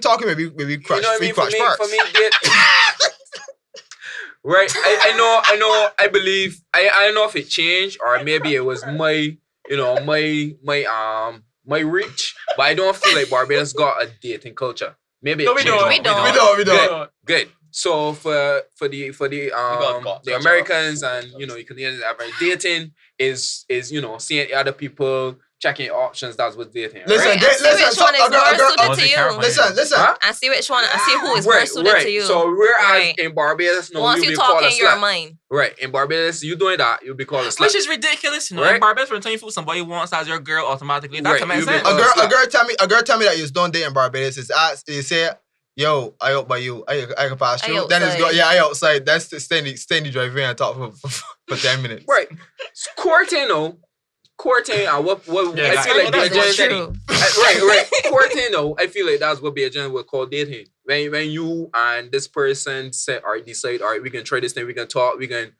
crush, You know what I free mean? crush For parts. me, right. I know. I believe. I don't know if it changed or maybe it was my reach, but I don't feel like Barbados got a dating culture. Maybe No, it we changed. don't. We don't. We don't. Good. Good. So for the got Americans and you Canadians, dating is seeing other people, checking options. That's what dating. Listen, Right, da- and see which listen, one is a girl- more a girl- suited was to it you. Carolina? Listen. Huh? And see which one. And see who is more suited to you. So whereas Right. in Barbados, no, Once you'll you be called a talking, you're slut. mine. Right. In Barbados, you doing that, you'll be called a slut. Which is ridiculous, you know. Right? In Barbados, when you fool somebody wants as your girl automatically, that Right, can make you be- sense. A girl slut. tell me that you don't date in Barbados. Is ask you say, yo, I out by you. I can pass I you. Then it's go, outside. yeah, I outside. That's the stay driving and talk for 10 minutes. Right. Courting, no. Courting, and what Yeah, I that- feel like that's the agenda. true. Right. Courting, no. I feel like that's what the agenda would call dating. When you and this person say, all right, decide, all right, we can try this thing, we can talk, we can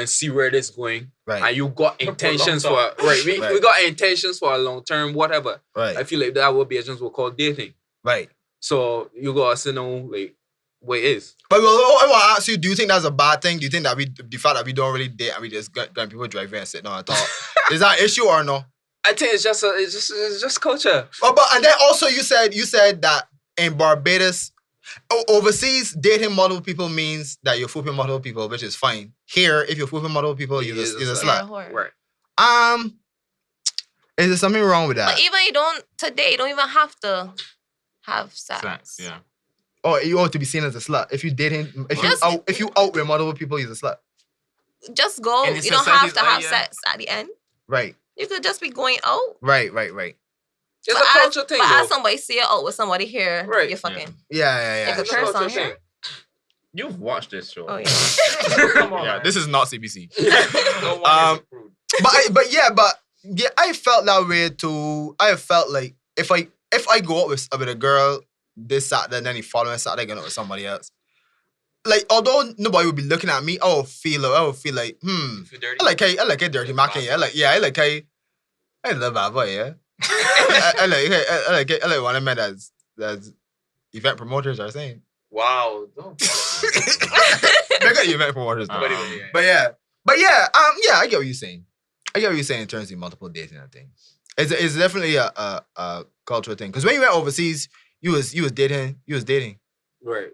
see where this is going. Right. And you got intentions for long we Right. got intentions for a long term, whatever. Right. I feel like that what the agents will call dating. Right. So you gotta know like what it is. But I want to ask you, do you think that's a bad thing? Do you think that the fact that we don't really date and we just got people driving and sitting on and talk, is that an issue or no? I think it's just culture. But and then also you said that in Barbados, overseas dating multiple people means that you're flipping multiple people, which is fine. Here, if you're flipping multiple people, you're a You're a slut. whore. Right. Is there something wrong with that? But even you don't even have to have sex. Sense, yeah. Or you ought to be seen as a slut. If you dating, Just- if you out with multiple people, you're a slut. Just go. In the You don't have to society's have idea. sex at the end. Right. You could just be going out. Right. It's But a culture thing. But as though. somebody see you out with somebody here, Right. you're fucking. Yeah. It's a It's a curse culture on thing. here. You've watched this show. Oh yeah. Come on. Yeah, this is not CBC. No one is approved. but I felt that way too. I felt like if I go out with a girl this Saturday and then the following Saturday going out with somebody else, like, although nobody would be looking at me, I would feel like, You feel dirty? I like a dirty marking. Yeah, I like the bad boy. Yeah, I like one of men that's event promoters are saying. Wow. Don't. They got event promoters, though. But yeah. But yeah, I get what you're saying. I get what you're saying in terms of multiple dating and thing. It's definitely a cultural thing. Because when you went overseas, you was dating. Right.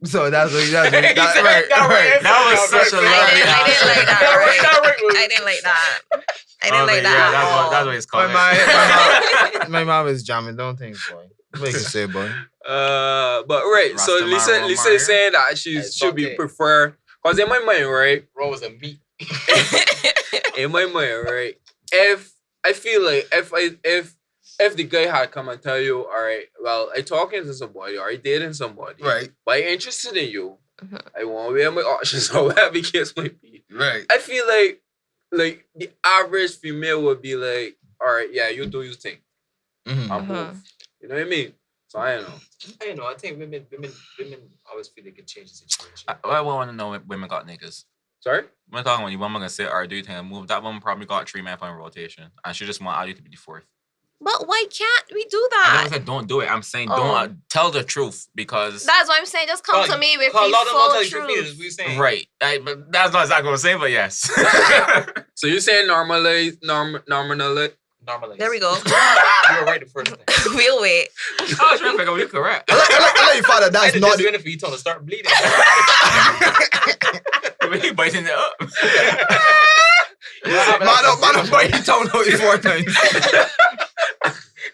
So that's right. That was such a lovely I didn't like that. Right. I didn't like that. I didn't like Yeah, that. that's what it's called. My mom is jamming. Don't think, boy. What you can say, boy? But right. So Rastaman Lisa Romar. is saying that she should be prefer. Cause in my mind, right? Raw was a meat. In my mind, right? If I feel like if the guy had come and tell you, all right, well, I talking to somebody or I dating somebody, Right. but I interested in you, Mhm. I want to wear my options or whatever the case might be. Right. I feel like the average female would be like, all right, yeah, you do your thing. Mm-hmm. I'm move. You know what I mean? So I don't know. I know. I think women always feel they can change the situation. I want to know if women got niggas. Sorry? We're talking when you woman gonna say, "Or do you think I move?" That woman probably got 3 men on rotation, and she just want Ali to be the fourth. But why can't we do I never that? said don't do it. I'm saying Oh. don't tell the truth because That's what I'm saying. Just come to me with a the lot of full not telling truth. we saying. right. But that's not exactly what I'm saying, but yes. So you're saying normalize. There we go. You were right the first time. We'll wait. I was trying to figure out you're correct. I like you thought that that's I not just went for you told to start bleeding. He biting it up. man, boy, you don't know it 4 times.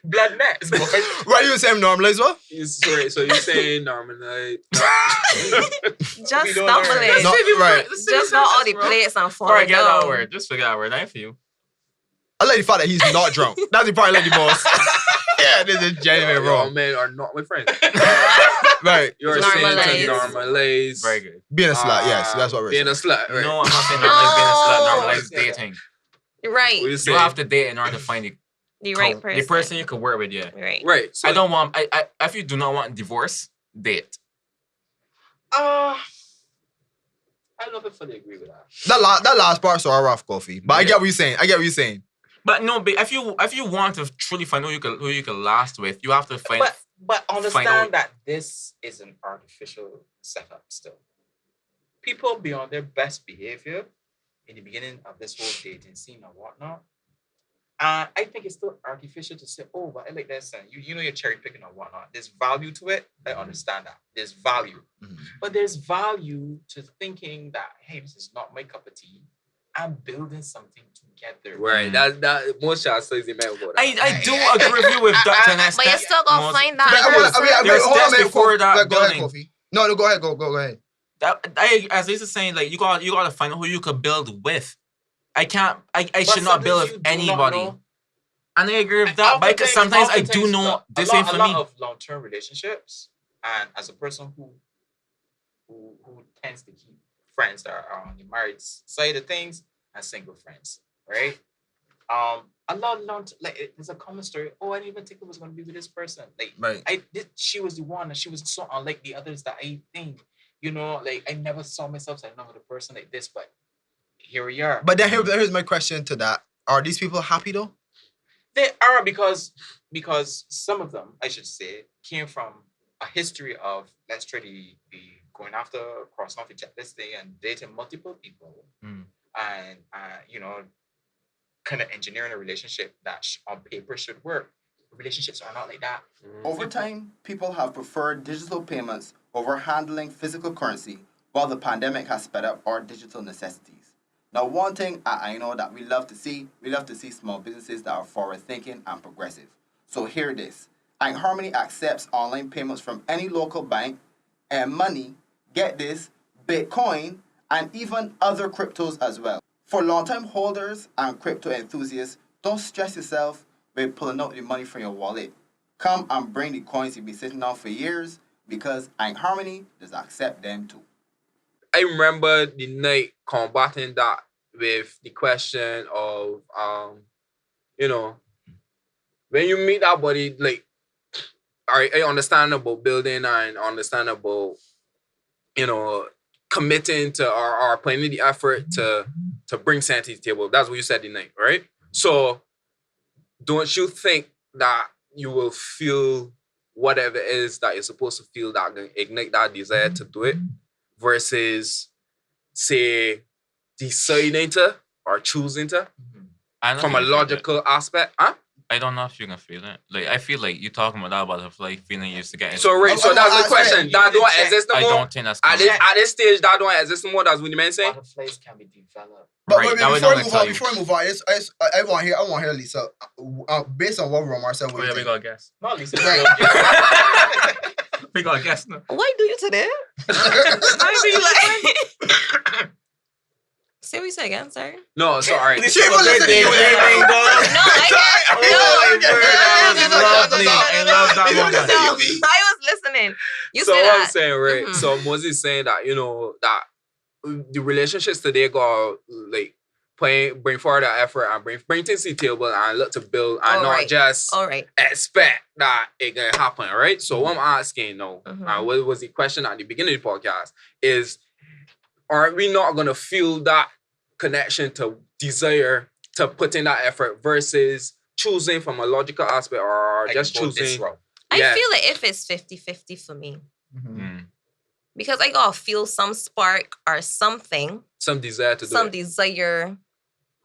Blood nets, boy. Right, you saying normalize what? Sorry, so you're saying normalize. Just We don't stumble learn. it. No, right. Just not all the plates and fall Forget that down. word. Just figure that word. Ain't for you. I like the fact that he's not drunk. That's the part I like the most. Yeah, this is genuinely All wrong. men are not my friends. Right. You're saying Normalize. to normalize. Very good. Being a slut, yes, that's what we're Being saying. a slut. Right? No, I'm not saying normalize being a slut. No. Normalize dating. Right. What you You saying? have to date in order to find The right person. the person you could work with. Yeah. Right. Right. So I don't want. I if you do not want divorce, date. I don't fully agree with that. That last part's so rough, Kofi. But I get what you're saying. But no, but if you want to truly find who you can last with, you have to find. But understand out- that this is an artificial setup still. People be on their best behavior in the beginning of this whole dating scene and whatnot. I think it's still artificial to say, oh, but I like this, and you know you're cherry picking or whatnot. There's value to it. I understand that. There's value. Mhm. But there's value to thinking that, hey, this is not my cup of tea. I'm building something together. right. That most shots says the man about that. I do agree with you with that to an But extent. you still gonna Most- find But that. There's hold on a steps minute, before Kofi. that Go ahead, building. Kofi. No, go ahead. Go ahead. That as Lisa saying, like you got to find out who you could build with. I can't. I But should not build sometimes with you do not anybody. know. And I agree with that. But sometimes I do know look, this a ain't for lot me. of long-term relationships, and as a person who tends to keep friends that are on the married side of things and single friends, right? A lot of there's a common story. Oh, I didn't even think I was going to be with this person. Like, Right. she was the one, and she was so unlike the others that I think, like I never saw myself as another person like this, but here we are. But then here's my question to that. Are these people happy though? They are because some of them, I should say, came from a history of let's try to be going after crossing off the checklist thing and dating multiple people, Mm. and kind of engineering a relationship that on paper should work. Relationships are not like that. Over time, people have preferred digital payments over handling physical currency, while the pandemic has sped up our digital necessities. Now, one thing I know that we love to see small businesses that are forward-thinking and progressive. So hear this. Harmony accepts online payments from any local bank and money, get this, Bitcoin, and even other cryptos as well. For long-time holders and crypto enthusiasts, don't stress yourself with pulling out the money from your wallet. Come and bring the coins you've been sitting on for years because Harmony does accept them too. I remember the night combating that with the question of, when you meet that body, like, I understand about building and understand about you know, committing to or putting in the effort to bring sanity to the table. That's what you said tonight, right? So don't you think that you will feel whatever it is that you're supposed to feel that can ignite that desire to do it versus, say, deciding to or choosing to I don't from think a I feel it. logical aspect? Huh? I don't know if you can feel it. Like I feel like you talking about that butterfly feeling you used to get. So right, so that's the question. That don't exist no I more. don't think that's At this stage, that don't exist no more. That's what the man saying. Butterflies can be developed. But Right, wait, that before would we not move tell on, you. I want to hear Lisa. Based on what Romar said, what do you think? got a guess. Not Lisa. Right. We got a guess now. Why do you today? Say what you say again, sorry. No, sorry. She was listening to you. No, I was listening. You So say what that. I'm saying, right? Mhm. So Mosi saying that, you know, that the relationships today go like bring forward that effort and bring things to the table and look to build and not Alright. just All right. expect that it gonna happen, right? So what I'm asking now, Mhm. what was the question at the beginning of the podcast is, aren't we not gonna feel that connection to desire to put in that effort versus choosing from a logical aspect or just choosing? I Yeah. feel like if it's 50-50 for me. Mm. Because I gotta feel some spark or something, Some desire to do some it. desire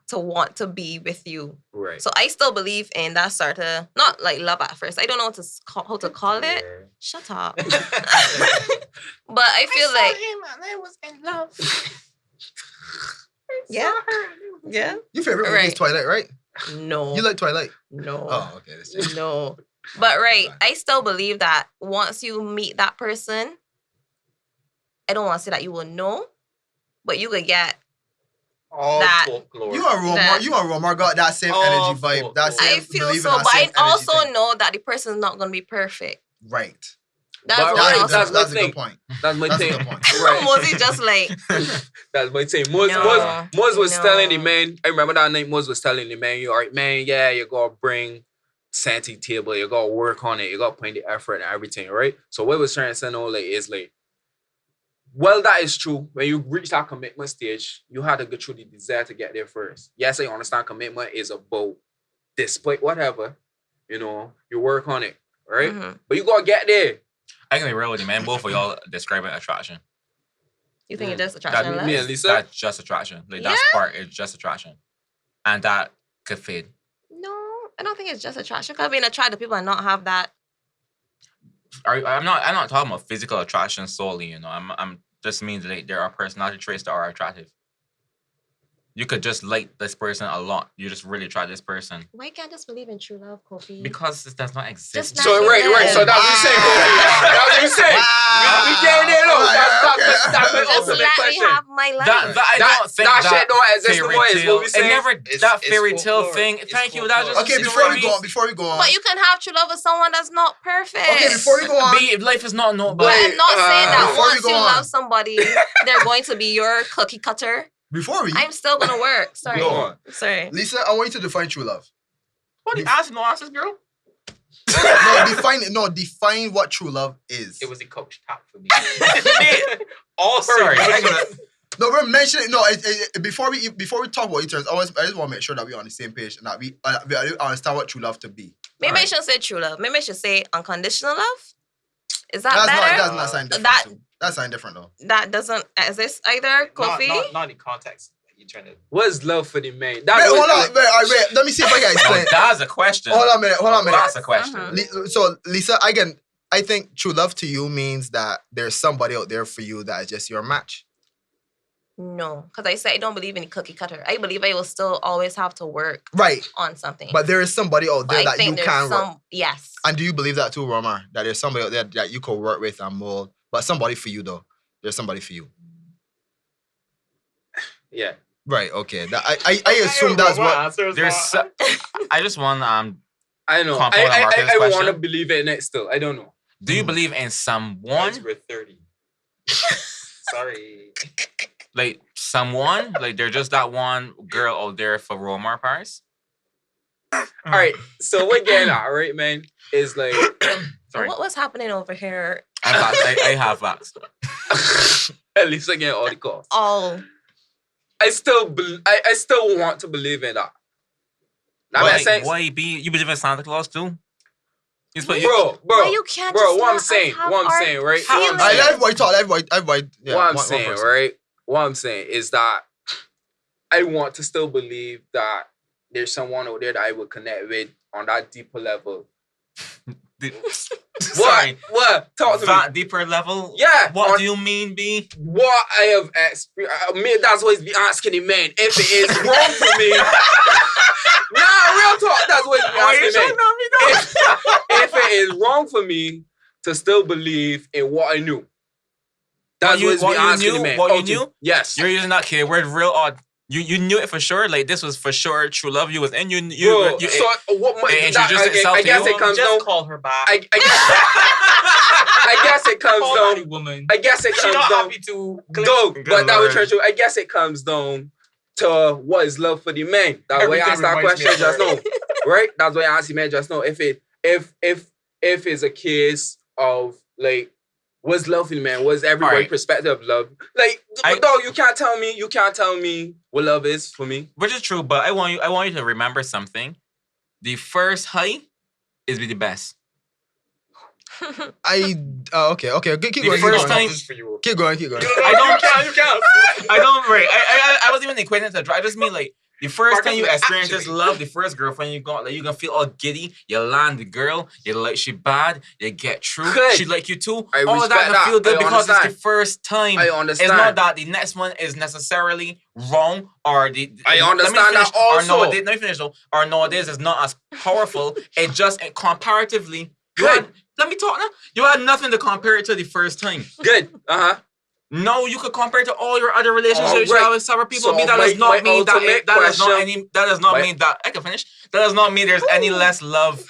to want to be with you. Right. So I still believe in that sort of, not like love at first. I don't know how to call it. Shut up. But I feel like him and I was in love. yeah, yeah. Your favorite movie is Right. Twilight, right? No, You like Twilight? no, Oh, okay. That's just- no. But right, I still believe that once you meet that person, I don't want to say that you will know, but you could get All that- folklore. You and Romar, That- got that same Oh, energy vibe. That fuck. same I feel believe in so, that but same I energy also thing. know that the person's not gonna be perfect. Right. That's But what right, I also. that's That's a thing. good point. That's my That's a thing. good point. Right. Mosi just like That's my thing. Moz was no. telling the man, I remember that night Moz was telling the man, you alright, man, yeah, you gotta bring sanity table, you gotta work on it, you gotta put in the effort and everything, right? So what was trying to say now like is like, well, that is true. When you reach that commitment stage, you had to go through the desire to get there first. Yes, I understand commitment is about despite whatever, you know, you work on it, right? Mhm. But you gotta get there. I can be real with you, man. Both of y'all describing attraction. You think it does That attraction me less? and Lisa. That's just attraction. Like that part is just attraction, and that could fade. No, I don't think it's just attraction. Because being attracted to people and not have that. I'm not talking about physical attraction solely. You know, I'm just means like there are personality traits that are attractive. You could just like this person a lot. You just really try this person Why can't I just believe in true love, Kofi? because it does not exist. Just not- So right. So that's what you saying, Kofi. That's what you saying. We getting there, though. That's my just ultimate let me question. have my life. I don't think that shit don't exist no more, is what we It saying. never that It's fairy tale folklore. thing. It's Thank you. folklore. That just Okay, before we go on. But you can have true love with someone that's not perfect. Okay, before we go on. life is not no. But I'm not saying that Before we once go you on. love somebody, they're going to be your cookie cutter. Before we, I'm still gonna work. Sorry. Go on. Sorry. Lisa, I want you to define true love. What are you asking? No answers, girl. Define what true love is. It was a coach tap for me. Oh, sorry. No, we're mentioning before we talk about each other. I just want to make sure that we're on the same page and that we understand what true love to be. Maybe Alright. I shouldn't say true love. Maybe I should say unconditional love. Is that That's better? not that sound different. That- too. That sound different though. That doesn't exist either, Kofi. Not in context. You trying to. What is love for the man? Wait, hold on. Wait. Let me see if I can explain. That's a question. Hold on a minute. That's a question. Uh-huh. So Lisa, I think true love to you means that there's somebody out there for you that is just your match. No, because I said I don't believe in the cookie cutter. I believe I will still always have to work Right. on something. But there is somebody out there I that think you there's can work. some. Yes. And do you believe that too, Romar? That there's somebody out there that you could work with and mold, but somebody for you though. There's somebody for you. Yeah. Right. Okay. I assume that's what. There's. I just want I know. Come on, Marcus, I want to question. believe it next still. I don't know. Do you believe in someone? We're 30. Sorry. Like someone? Like they're just that one girl out there for Romar Paris? All right. So what getting at, right, man, is like Sorry. What's happening over here? I have facts. At least again, all the calls. All. I still want to believe in that. That makes sense. Why be? You believe in Santa Claus too? Bro, Why you can't bro, just what I'm let us saying, have what I'm our saying, right? feelings? I let everybody talk. Everybody. Yeah, What I'm one saying, person. right? What I'm saying is that I want to still believe that there's someone out there that I would connect with on that deeper level. Sorry. What? Talk to That me. deeper level? Yeah. What do you mean, B? What I have experienced, that's always be asking the man if it is wrong for me. Nah, real talk. That's what be asking me. If it is wrong for me to still believe in what I knew. That's what be asking the man. What you knew? Yes. You're using that key word real odd. You knew it for sure. Like this was for sure true love. You was in you. Bro, so what? It introduced itself I to guess you. it comes Just down. call her back. I guess it comes Call down. that woman. I guess it She's comes not down. happy to Go, Good but that was Lord. true. I guess it comes down to what is love for the man. That's why I Everything asked that reminds me question of just her. now, right? That's why I asked you, man, just now. If it's a case of like, what's love for the man? What's everybody's Alright. perspective of love? Like, dog, you can't tell me what love is for me. Which is true, but I want you to remember something. The first high is the best. Okay. Keep The going. first Keep going. time- This is for you. Keep going. I don't. You can't. I don't right. I wasn't even equating it to drive. I just mean like the first Marcus, time you like, experience this actually. love, the first girlfriend you got, like you gonna feel all giddy. You land the girl, you like she bad, you get through. Good. She like you too. I all of that respect can that. feel good I because it's understand. the first time. I It's understand. not that the next one is necessarily wrong or the. I let me understand finish, that also. Or nowadays, let me finish though. Or nowadays is not as powerful. It just comparatively. Good. Let me talk now. You had nothing to compare it to the first time. Good. No, you could compare it to all your other relationships you Alright. have with several people. So that my- does not my mean that ultimate that does not question- any. That does not my- mean that I can finish. That does not mean there's any less love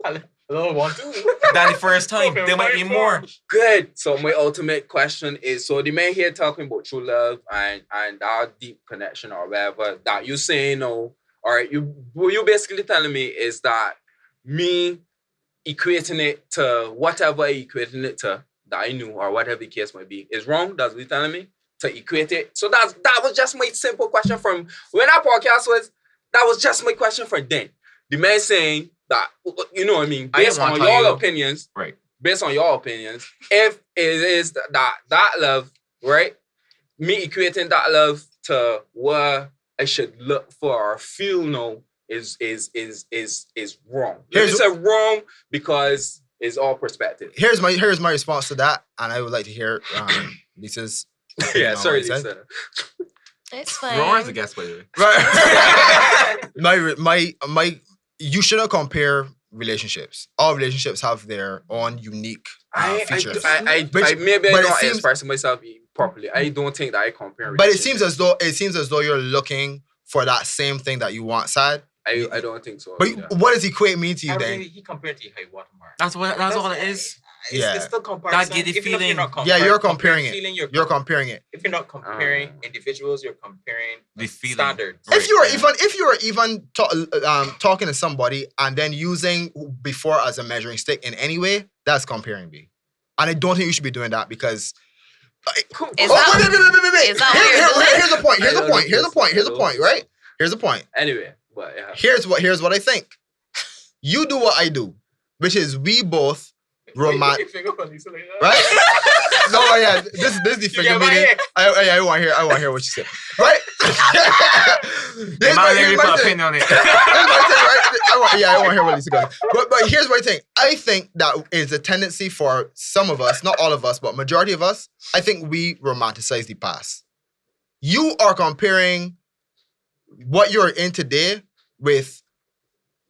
Hello, 1, 2. than the first time. Okay, There might be 5, more. 4. Good. So my ultimate question is: so the man here talking about true love and our deep connection or whatever that you saying no, all right? What you basically telling me is that me equating it to whatever I equating it to that I knew or whatever the case might be is wrong. That's what you're telling me to equate it. So that was just my simple question from when that podcast was. That was just my question from then. The man saying that, you know what I mean, I based didn't on wanna tell your you. opinions, Right. based on your opinions, if it is that love, right? Me equating that love to what I should look for or feel no is wrong. It's wrong because it's all perspective. Here's my response to that, and I would like to hear Lisa's. Yeah, on sorry, what he said. Lisa. It's fine. Romar's a guest, by the way. Right. my. You shouldn't compare relationships. All relationships have their own unique features. I Which- maybe I but it don't seems- express myself properly. I don't think that I compare. But it seems as though you're looking for that same thing that you want, Sad. I don't think so. But either. what does equate mean to you then? He compared to high watermark. That's all it is. Yeah. It's still comparison. That giddy Even if feeling. you're not Yeah, you're comparing it. feeling, You're comparing it. If you're not comparing individuals, you're comparing The feeling. standards. Right, If you are yeah. even talking to somebody and then using before as a measuring stick in any way, that's comparing me. And I don't think you should be doing that because. Is Wait. that what you're doing? Here's the point. I don't know Here's the this. point. Right? Here's the point. Anyway, but yeah. Here's what I think. You do what I do, which is we both romantic. Right? No, yeah. This is the finger get my meeting. head. I want to hear what you said. Right? The man here's really my put a thing. pin on it. Here's my thing, right? I want to hear what Lisa goes. But here's my thing. I think that is a tendency for some of us, not all of us, but majority of us. I think we romanticize the past. You are comparing what you're in today with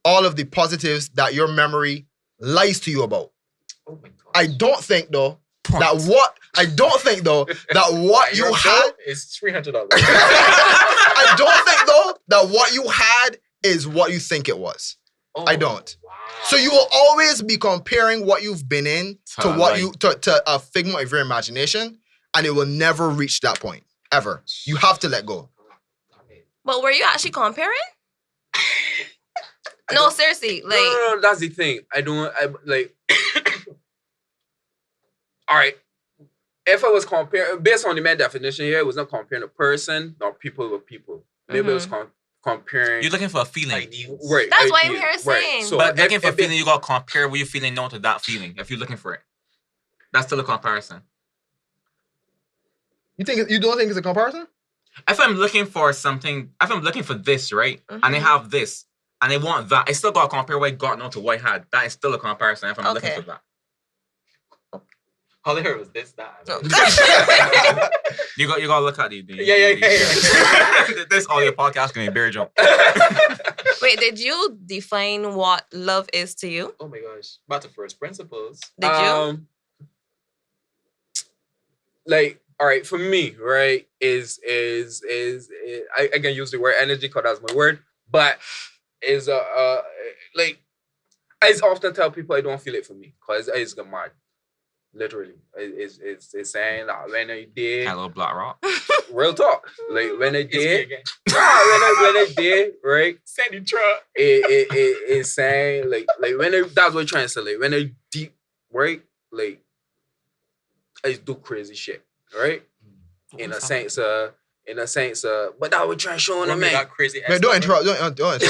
all of the positives that your memory lies to you about. Oh my god. I don't think though Point. that what you had. is $300. I don't think though that what you had is what you think it was. I don't. Wow. So you will always be comparing what you've been in to To, what like- you to a figment of your imagination, and it will never reach that point ever. You have to let go. But were you actually comparing? No, seriously. Like, No, that's the thing. I like. All right. if I was comparing, based on the main definition here, it was not comparing a person nor people with people. Maybe it was comparing. You're looking for a feeling. Ideals. Right. That's what I'm ideas, here right. saying. So But looking for if feeling, you got to compare what you're feeling now to that feeling. If you're looking for it. That's still a comparison. You don't think it's a comparison? If I'm looking for something, if I'm looking for this, right, and I have this, and I want that, I still got to compare what I got now to what I had. That is still a comparison if I'm looking for that. All I heard was this, that. You got to look at the Yeah. This audio podcast can be bare joke. Wait, did you define what love is to you? Oh my gosh. Back to first principles. Did you? Like, all right, for me, right, is I can use the word energy because that's my word, but is like I often tell people I don't feel it for me because it's got mad. Literally, it's saying that when I did Hello, Black Rock. real talk, like when I did, when I did, right, Sandy truck. it's saying like when I, that's what I'm trying to say, like when I deep, right, like I do crazy shit, right, in a sense, but that we're trying to show on a man. Crazy. Man, don't interrupt. Don't interrupt.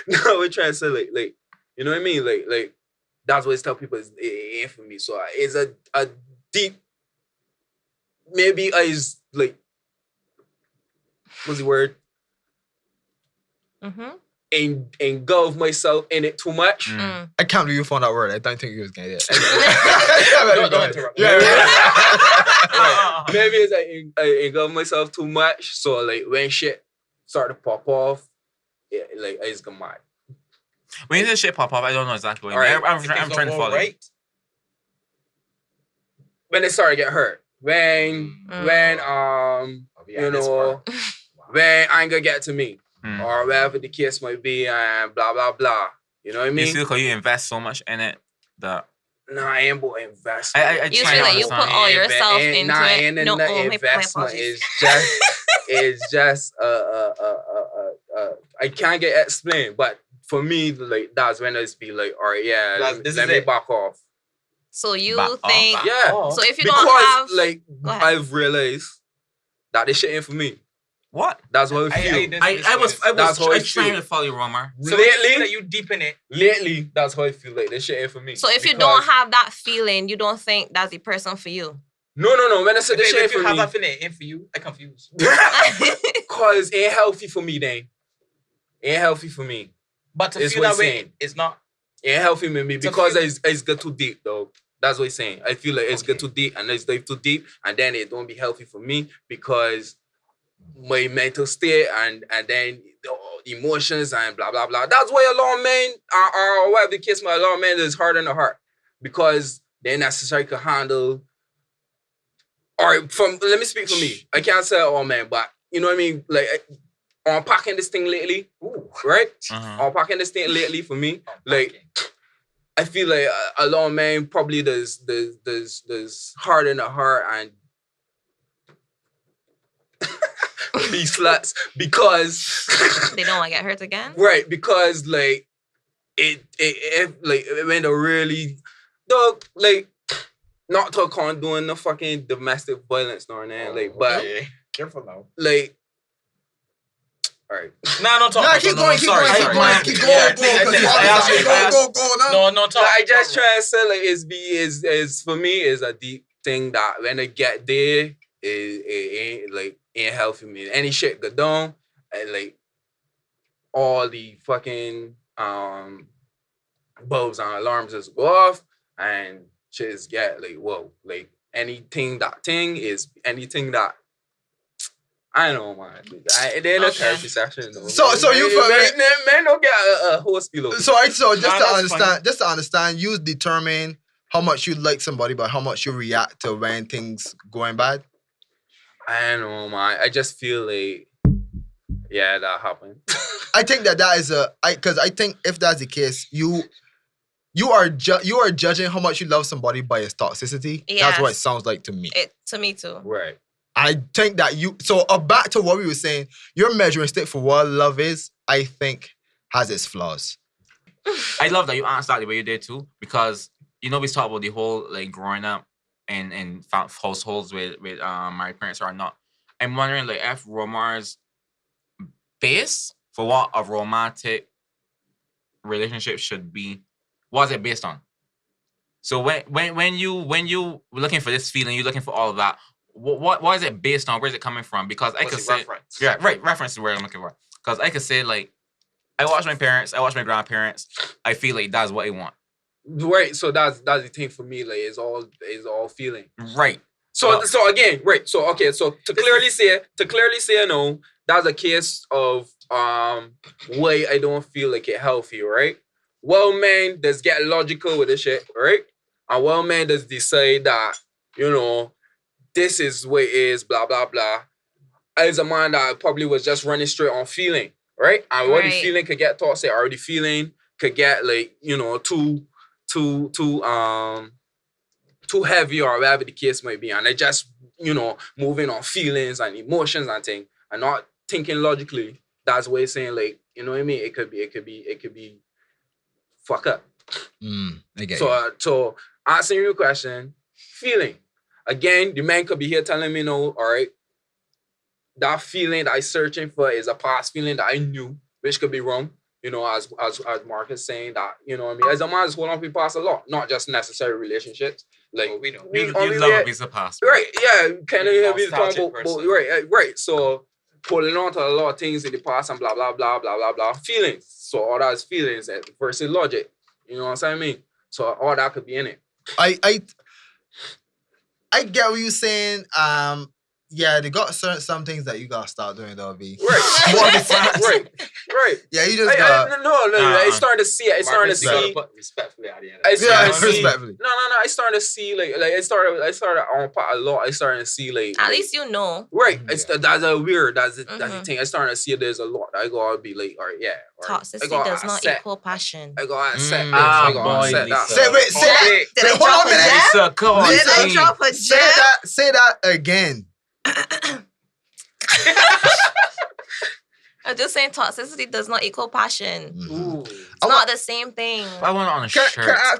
No, we're trying to say like you know what I mean, like. That's what I tell people is it ain't for me. So it's a deep, maybe I is like, what's the word? Engulf myself in it too much. I can't believe you found that word. I don't think you was gonna get it. Don't interrupt. Maybe it's like I engulf myself too much. So like when shit start to pop off, yeah, like I just go mad. When you say shit pop up, I don't know exactly what All you mean. right. I'm trying to follow. Right? When they start to get hurt. When you know, when anger get to me. Or whatever the case might be and blah blah blah. You know what I mean? You see, because you invest so much in it that nah, I ain't about investment. I You try feel to like you put understand. all yourself into nah, it. ain't No, no my investment. apologies. It's just I can't get explained, but for me, like that's when it's be like, all right, yeah, let me back off. So you Back think? off. Yeah. So if you because, don't have, like, go ahead. I've realized that this shit ain't for me. What? That's what I feel. I was trying feel. to follow you, Romar. So lately, that you deep in it. Lately, that's how I feel. Like this shit ain't for me. So if you don't have that feeling, you don't think that's the person for you. No. When I said this shit ain't If you for have me, that feeling, it ain't for you. I confused. cause it ain't healthy for me. Then it ain't healthy for me. But to It's feel what that he's way, saying. it's not. It ain't healthy with me because it's get too deep though. That's what he's saying. I feel like it's get too deep and it's dive too deep, and then it don't be healthy for me because my mental state and then the emotions and blah blah blah. That's why a lot of men are whatever the case, a lot of men is hard in the heart because they necessarily can handle. Or let me speak for me. I can't say all men, but you know what I mean. Like unpacking this thing lately, right? Unpacking this thing lately for me, like. I feel like a lot of men probably there's hard in the heart and be sluts because They don't want to get hurt again. right, because like it like when they're really dog like not to condone the fucking domestic violence nor anything, like but Careful now. like alright. No, talk. Nah, keep going. Go. No, talk. I just try to say like is for me is a deep thing that when I get there it ain't healthy me. Any shit go down and like all the fucking bulbs and alarms just go off and shit get like whoa, like anything that I don't know, man. It ain't a therapy session though. So you feel men don't get a hospital. So just to understand, you determine how much you like somebody, but how much you react to when things going bad. I don't know, man. I just feel like yeah, that happened. I think that is because I think if that's the case, you are judging how much you love somebody by its toxicity. Yes. That's what it sounds like to me. To me too. Right. I think that back to what we were saying, your measuring stick for what love is, I think, has its flaws. I love that you answered that the way you did too, because we talk about the whole like growing up in households with married parents or not. I'm wondering like if Romar's base for what a romantic relationship should be, what is it based on? So when you looking for this feeling, you're looking for all of that. What is it based on? Where is it coming from? Because I could say reference? yeah, right, reference is where I'm looking for. Because I could say like I watch my parents, I watch my grandparents. I feel like that's what I want. Right, so that's the thing for me. Like, it's all feeling. Right. So again, right. So okay. So to clearly say no, that's a case of why I don't feel like it healthy, right? Well, man, just get logical with this shit, right? And well, man, just decide that this is what it is, blah blah blah. As a man that probably was just running straight on feeling, right? And what the feeling could get toxic, or the feeling could get like too heavy or whatever the case might be, and they just moving on feelings and emotions and things and not thinking logically. That's why saying like what I mean. It could be fuck up. I get you. So answering your question, feeling again, the man could be here telling me no. All right, that feeling that I'm searching for is a past feeling that I knew, which could be wrong. As Mark is saying that, what I mean, as a man, is holding on to past a lot, not just necessary relationships. Like we know. You love a piece of past. Right, yeah, kind of hear me Nostalgic talk person. right. So holding on to a lot of things in the past and blah blah blah blah blah blah. Feelings. So all that is feelings versus logic. You know what I'm saying? I mean, so all that could be in it. I get what you're saying. Yeah, they got some things that you gotta start doing though, B. Right. Right. Yeah, you just got No. It's starting to see it. It's starting to see. Put respectfully at the end. respectfully. No. I starting to see like I started on part a lot. I starting to see like At least you know. right. Yeah. That's a weird. That's the thing. I starting to see there's a lot. I gotta be like, all right, yeah. All right. Toxicity does not equal passion. I gotta accept this. Ah, I gotta accept boy, that. Lisa. Say that. Did I Hold drop on a a minute. gem? Lisa, come on, Did I please. drop a gem? Say that again. I'm just saying toxicity does not equal passion. Ooh. It's not the same thing. I want it on a Can shirt. I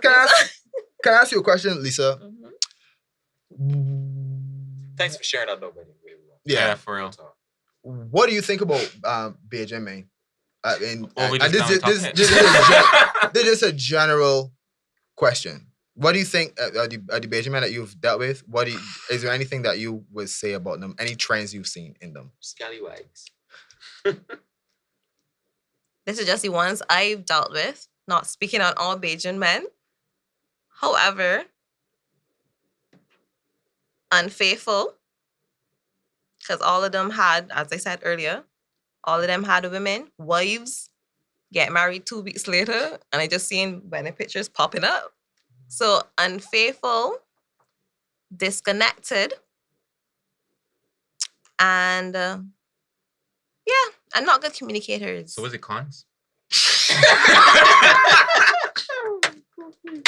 ask you a question, Lisa? Thanks for sharing that though, buddy. Yeah, for real. What do you think about Bajan, man? We And just this is a general question. What do you think are the Bajan men that you've dealt with? Is there anything that you would say about them? Any trends you've seen in them? Scallywags. This is just the ones I've dealt with. Not speaking on all Bajan men. However, unfaithful. Because all of them had, as I said earlier, all of them had women, wives, get married 2 weeks later, and I just seen wedding pictures popping up. So unfaithful, disconnected, and and not good communicators. So was it cons?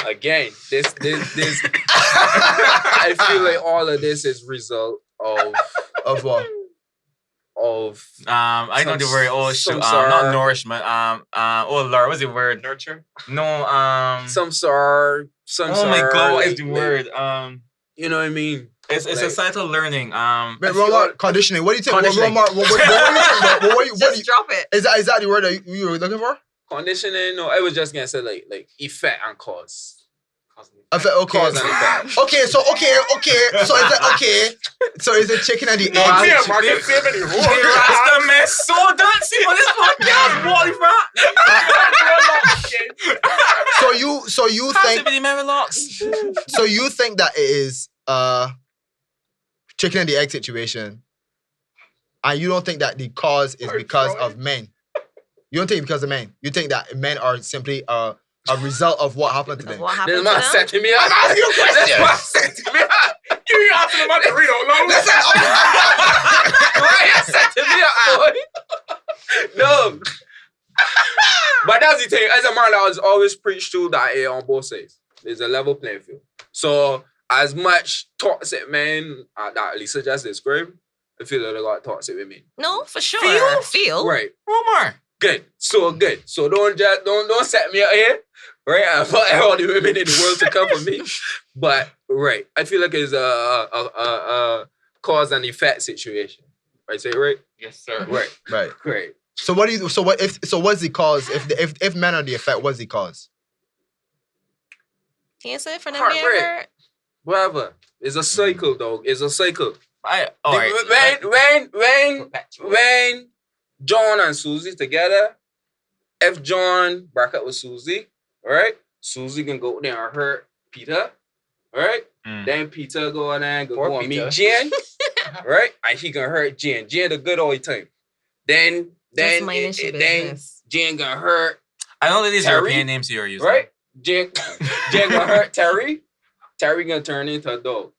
Again, this I feel like all of this is result Of what? of I know the word. Oh shoot. Samsara. Not nourishment. Oh Lord, what's the word? Nurture. No. some sort. Oh my God, what is the word? You know what I mean? It's like- societal learning. Wait, Romar, conditioning. What do you think? Conditioning. Romar, what Just drop it. is that the word that you were looking for? Conditioning? No, I was just gonna say like effect and cause. Okay. Cause and effect. Okay. So is it chicken and the egg? Rasta man so dancing on this podcast, Wally So you think locks. so you think that it is chicken and the egg situation, and you don't think that the cause is because of men? You don't think it's because of men? You think that men are simply a result of what happened to them? What This happened to man them? setting me up. I'm asking you a question. This man setting me up. You asking about the real no? Listen, Why you setting me up, boy? No. But that's the thing. As a man, I was always preached to that on both sides. There's a level playing field. So as much toxic men that Lisa just described, I feel like they got toxic women. No, for sure. Feel. Right. Romar. Good. So good. So don't set me up here. right? I want all the women in the world to come for me. But right, I feel like it's a cause and effect situation. I say it right? Yes, sir. Right. Right. Great. So what do you? So what if? So what's the cause? If men are the effect, what's the cause? Can you say it for them Heartbreak. being hurt? Whatever. It's a cycle, dog. It's a cycle. All right. When John and Susie together, if John break up with Susie, right? Susie can go there and hurt Peter, right? Then Peter go on there and go and meet Jen, right? And he can hurt Jen. Jen the good old time. Then Jen gonna hurt. I know that these Terry, European names you're using. right? Jen gonna hurt Terry. Terry gonna turn into a dog.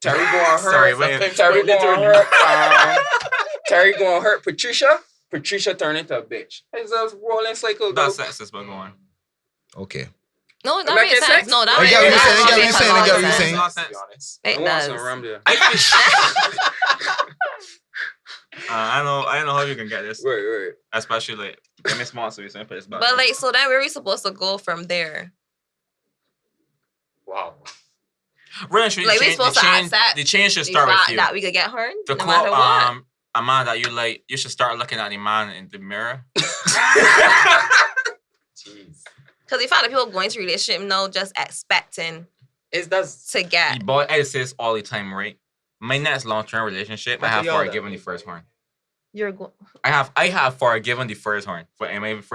Terry gonna hurt. Terry gonna hurt Patricia. Patricia turn into a bitch. It's a rolling cycle. That's sexist, but go on. Okay. No, that Like makes it's sense. sex? No, that I makes get what you're saying, I get what sense. you're saying, I get what you're It saying. Makes To be sense. honest. I want does. some rum there. I don't know how you can get this, Right. especially like give me small so you can put this back. But like, so then where are we supposed to go from there? Wow. really, Like, we supposed to accept the change should The start with fact you. that we could get hurt To no quote matter what. a man that you like, you should start looking at the man in the mirror. Jeez. Because the fact that people going through relationship now just expecting That's to get. Boy, I say this all the time, right? My next long-term relationship, I have forgiven the first horn. You're going. I have forgiven the first horn for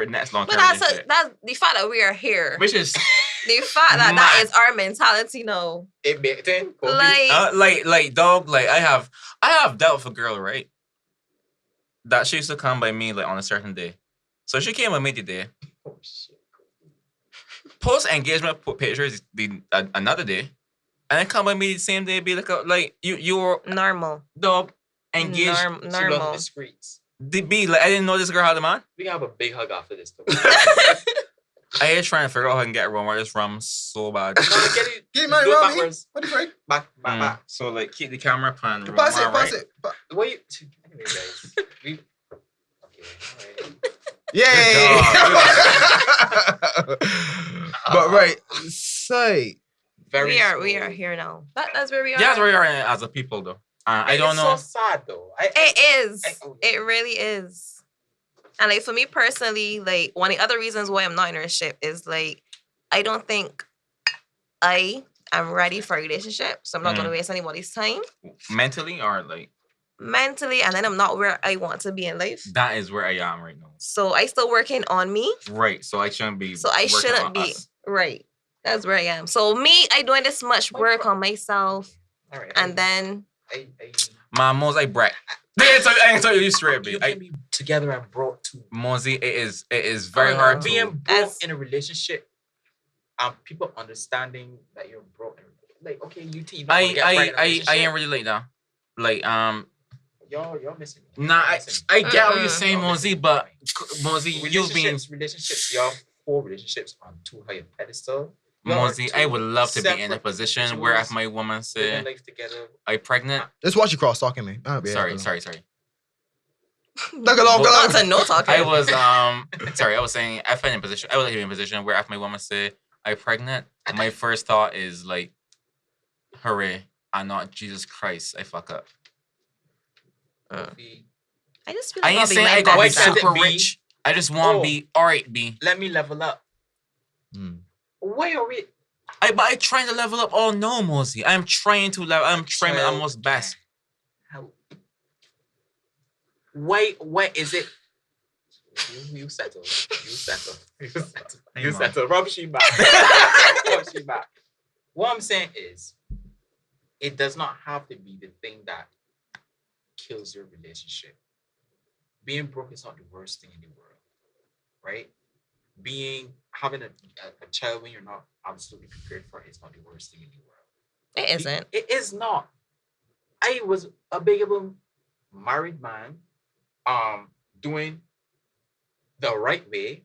next long-term But relationship. that's the fact that we are here. Which is The fact that mad. that is our mentality now. it baked in. Like, dog, like I have dealt with a girl, right? That she used to come by me like on a certain day. So she came with me today. Oh shit. Post engagement pictures another day. And then come by me the same day, be like you were normal. dog engaged. She loves Normal. the streets. Be like I didn't know this girl had a man. We can have a big hug after this though. I is trying to figure out how I can get Romar this rum so bad. Get my Do it rum backwards. What the frick? Back. So like keep the camera pan. Pass Romar, it, pass right? it. Wait. Anyway, guys. Okay. Yay! Good But right, say We are here now. That's where we are. Yeah, that's where we are as a people though. I don't know. It's so sad though. It is. It really is. And like for me personally, like one of the other reasons why I'm not in a relationship is like I don't think I am ready for a relationship. So I'm not gonna waste anybody's time. Mentally or like Mentally, and then I'm not where I want to be in life. that is where I am right now. So I still working on me. Right. So I shouldn't be. So I working shouldn't on be us. right. That's where I am. So me, I doing this much work on myself, All right. and then My Mos, I brag. I ain't tell you straight, you babe. can be together and brought to Mosey, it is very Oh, hard no. to. being brought in a relationship and people understanding that you're brought in. Like, okay, you team. I ain't really like that. Like Y'all missing. Nah, I get what you're Mm-mm. saying, Mosey, but Mosey, you've been relationships. Y'all hold relationships on too high a pedestal. Mosey. I would love to be in a separate position where if individuals my woman living say life together. I pregnant. let's watch you cross talking, man. Sorry. Look along, go on to no talking. I was I was saying if I'm in a position, I would like to be in a position where if my woman say I pregnant, my first thought is like, hooray, and not Jesus Christ, I fuck up. Kofi, I just feel I like ain't I'll be saying I like gotta that be myself. it super be? rich. I just want to Oh. be alright, B. let me level up. Why are we? But I trying to level up. Oh no, Mosey. I'm trying to level. I'm trying my utmost best. How? Why is it? You settle. Hey, You man. settle. Rub she back. Rub she back. What I'm saying is, it does not have to be the thing that kills your relationship. Being broke is not the worst thing in the world, right? Having a child when you're not absolutely prepared for it is not the worst thing in the world. It isn't. It is not. I was a bigable married man, doing the right way,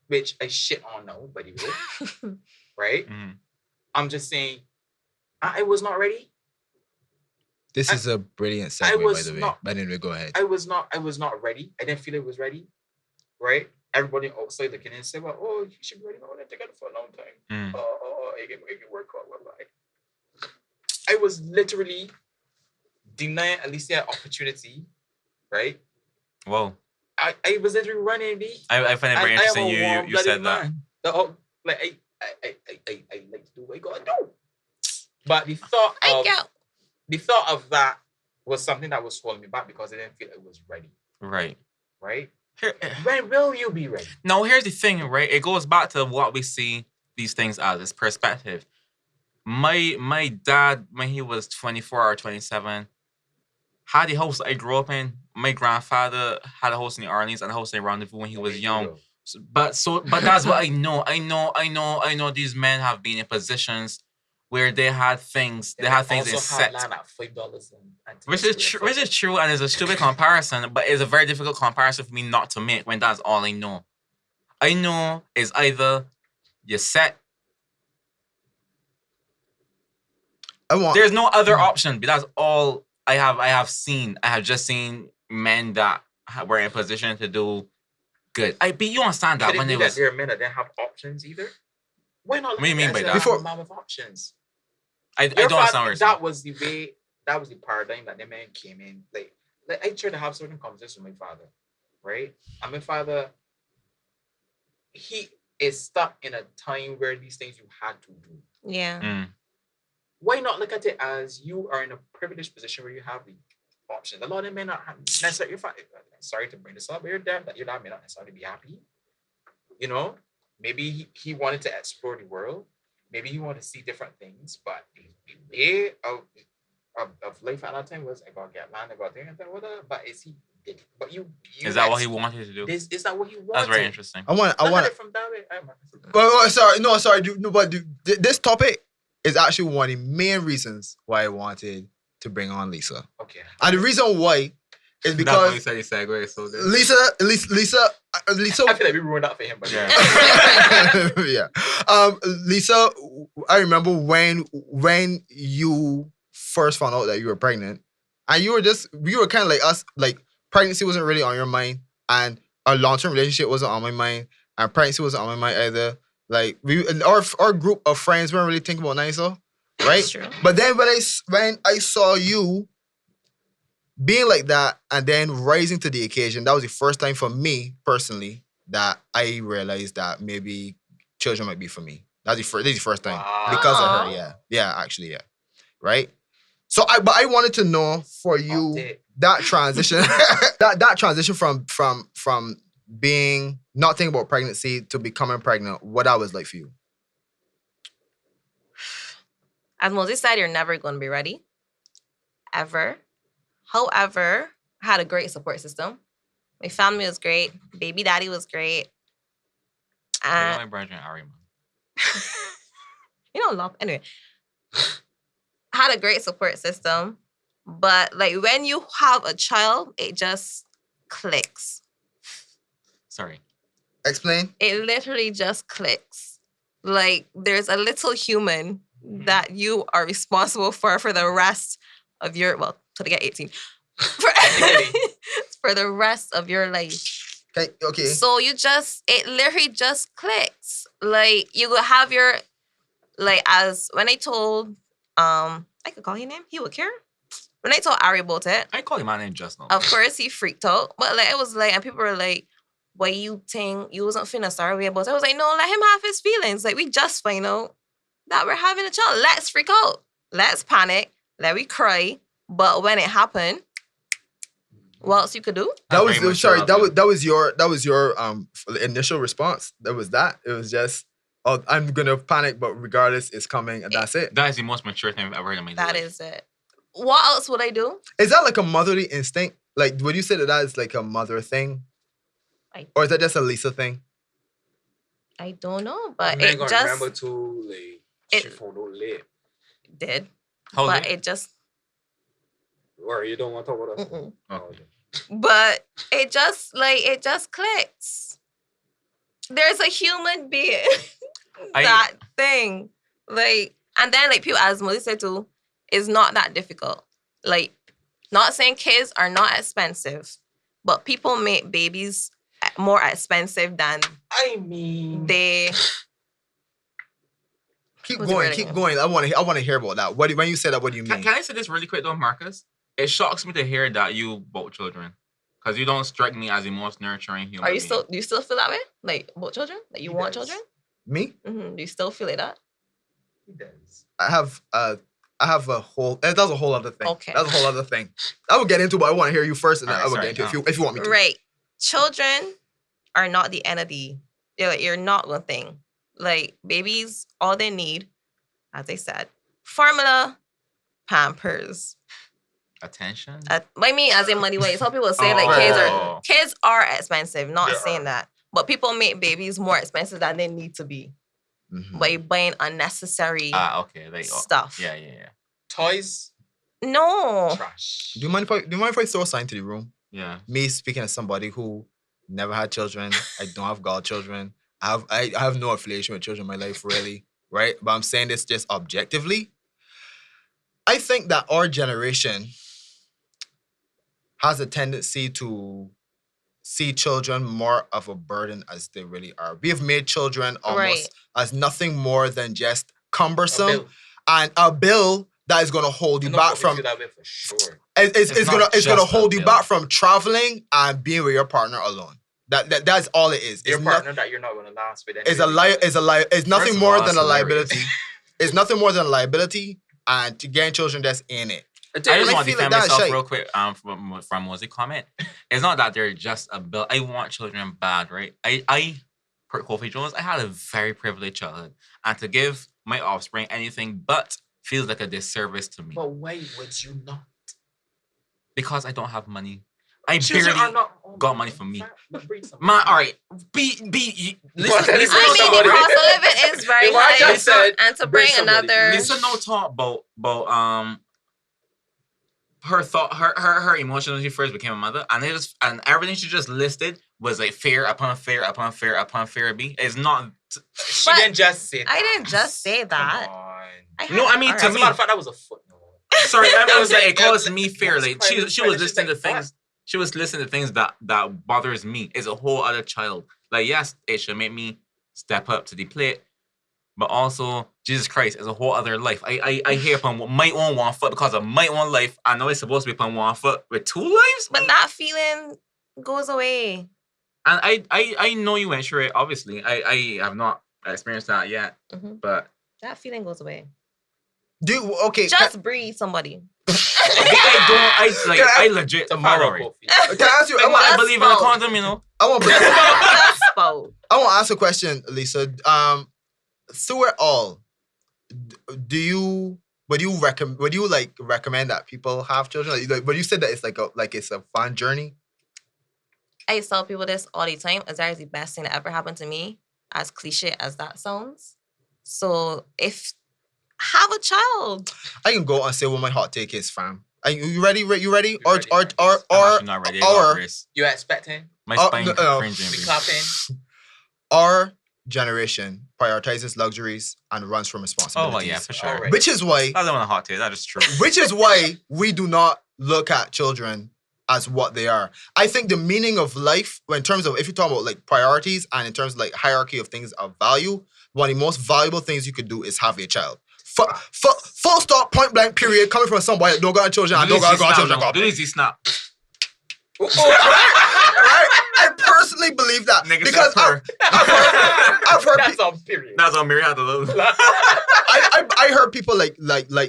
which I shit on now, by the way, right? Mhm. I'm just saying, I was not ready. This is a brilliant segue, I by was the way. not- But anyway, go ahead. I was not ready. I didn't feel I was ready, right? everybody outside looking in and say, well, oh, you should be ready now. They're together for a long time. Mm. It can work out. Like, I was literally denying Alicia an opportunity, right? Whoa. I was literally running me. I find it very interesting you said that. Man. Like I like to do what I gotta do. But the thought of that was something that was holding me back because I didn't feel I was ready. Right. Right? Here, When will you be ready? no, here's the thing, right? It goes back to what we see these things as, it's perspective. My dad, when he was 24 or 27, had the house I grew up in. My grandfather had a house in New Orleans and a house in Rendezvous when he was young. But that's what I know. I know these men have been in positions where they had things. They had things in set. Land at $5 Which is true, and it's a stupid comparison, but it's a very difficult comparison for me not to make when that's all I know. I know is either you set. There's no other option, but that's all I have. I have just seen men that were in a position to do good. But you understand that when they was there are men that didn't have options either. Why not? What do you mean by that? Before man with options. I don't understand. That was the way. That was the paradigm that the man came in. Like I tried to have certain conversations with my father, right? And my father, he is stuck in a time where these things you had to do. Yeah. Mm. Why not look at it as you are in a privileged position where you have the options? A lot of men are necessarily. Sorry to bring this up, but your dad may not necessarily be happy. You know, maybe he wanted to explore the world. Maybe he wanted to see different things, but the way of life at that time was I gotta get land, I gotta do whatever. But is that what he wanted to do? Is that what he wanted? That's very interesting. I want it from that way. But this topic is actually one of the main reasons why I wanted to bring on Lisa. Okay. And the reason why is because That's why you said segue so good. Lisa. I feel like we ruined that for him, but Yeah. yeah. Lisa, I remember when you first found out that you were pregnant, and you were kind of like us, like pregnancy wasn't really on your mind, and our long-term relationship wasn't on my mind, and pregnancy wasn't on my mind either. Like our group of friends weren't really thinking about Nisa, right? That's true. But then when I saw you being like that and then rising to the occasion, that was the first time for me personally that I realized that maybe children might be for me. This is the first time because of her. Yeah, actually, yeah, right. So I wanted to know for you that transition, that transition from being not thinking about pregnancy to becoming pregnant, what that was like for you. As Mosi said, you're never going to be ready, ever. However, I had a great support system. My family was great. Baby daddy was great. And my brother Ari, man. you know, love. Anyway, I had a great support system. But like when you have a child, it just clicks. Sorry. Explain. It literally just clicks. Like there's a little human that you are responsible for the rest of your, well, till they get 18. For the rest of your life. Okay. So it literally just clicks. Like you will have your, like as when I told, I could call his name, he would care. When I told Ari about it, I call him my name just now. of course he freaked out. But like it was like, and people were like, why you think you wasn't feeling sorry about it? I was like, no, let him have his feelings. Like we just find out that we're having a child. Let's freak out. Let's panic. Let we cry. But when it happened, what else you could do? That was your initial response. That was that. It was just, oh, I'm gonna panic, but regardless, it's coming, and that's it. That is the most mature thing I've ever heard in my life. That is it. What else would I do? Is that like a motherly instinct? Like, would you say that is like a mother thing? Or is that just a Lisa thing? I don't know, but I it just remember to like she found out late. did. How But late? it just Or you don't want to talk about us? mm-mm. Oh, okay. But it just clicks. There's a human being. That thing. Like, and then like people, as Mosi said too, it's not that difficult. Like, not saying kids are not expensive, but people make babies more expensive than I mean, they. Keep Who's going, reading keep it? going. I want to hear about that. When you say that, what do you mean? Can I say this really quick though, Marcus? It shocks me to hear that you both children, because you don't strike me as the most nurturing human. Are you being. still? Do you still feel that way? Like about children? Like you He want does. children? Me? Do you still feel like that? he does. I have a whole. That's a whole other thing. Okay. That's a whole other thing. I will get into, but I want to hear you first, and then Alright, I will sorry. get into if you want me to. Right. Children are not the end of the. You're not one thing. Like babies, all they need, as I said, formula, Pampers. Attention. I mean, as in money ways. Some people say Oh. like kids are expensive. Not They saying are. that, but people make babies more expensive than they need to be Mhm. by buying unnecessary Okay. Like, stuff. Yeah. Toys, No. trash. Do you mind if I throw a sign to the room? Yeah. Me speaking as somebody who never had children. I don't have godchildren. I have no affiliation with children in my life, really. Right? But I'm saying this just objectively. I think that our generation has a tendency to see children more of a burden as they really are. We have made children almost Right. as nothing more than just A cumbersome bill. and a bill that is going to hold you I know back Kofi from. feel that way for sure. It's It's gonna not it's gonna just a hold you bill. back from traveling and being with your partner alone. That's all it is. Your It's partner that you're not going to last with. It's It's nothing First of more all, than a that's liability. hilarious. It's nothing more than a liability, and to getting children, that's in it. I just I want to feel like defend that's myself shite. real quick from Mosi comment. It's not that they're just a bill. I want children bad, right? Per Kofi Jones, I had a very privileged childhood. And to give my offspring anything but feels like a disservice to me. But why would you not? Because I don't have money. I Children barely are not got money from me. But breed some. Man, all right. Listen, What? listen, I mean, Somebody- the cost of living is very If I high. just said, and to bring bring somebody. another. Lisa no talk about her emotions when she first became a mother, and everything she just listed was like fear upon fear upon fear upon fear. It's not. She But didn't just say that. I didn't just say that. Come on. No, I mean, All to As a me- matter of fact, that was a footnote. Sorry, I was like, it Yeah, caused me fear. Like it's she fine, was it's listening to just like, things. She was listening to things that bothers me. It's a whole other child. Like yes, it should make me step up to the plate, but also Jesus Christ is a whole other life. I hear upon my own one foot because of my own life. I know it's supposed to be upon one foot with two lives, But that feeling goes away. and I know you went through it. Obviously, I have not experienced that yet, Mhm. but That feeling goes away. Okay. Just breathe somebody. I legit Tomorrow, sorry. Kofi. Can I ask you? I Just believe in a spoke. condom, you know. I want. Just spoke. I want to ask a question, Lisa. Through it all, do you would you recommend that people have children? But you said that it's a fun journey. I tell people this all the time. Azar is the best thing that ever happened to me, as cliche as that sounds. So if have a child. I can go and say what my hot take is, fam. Are you ready? You ready? Or ready, or Marcus. or I'm or actually not ready. I got or brace. You expecting? My Oh, spine no. cringing. We baby. clapping? our generation prioritizes luxuries and runs from Oh responsibilities. well, yeah, for sure. Alright. Which is why That's not a hot take. That is true. which is why we do not look at children as what they are. I think the meaning of life, in terms of if you talk about like priorities and in terms of like hierarchy of things of value, one of the most valuable things you could do is have a child. Full stop, point blank, period. Coming from somebody that don't got children and don't got children. Do these snap? Right? I personally believe that Nigga because said purr. I've heard That's on period. That's on Myriad alone. I heard people like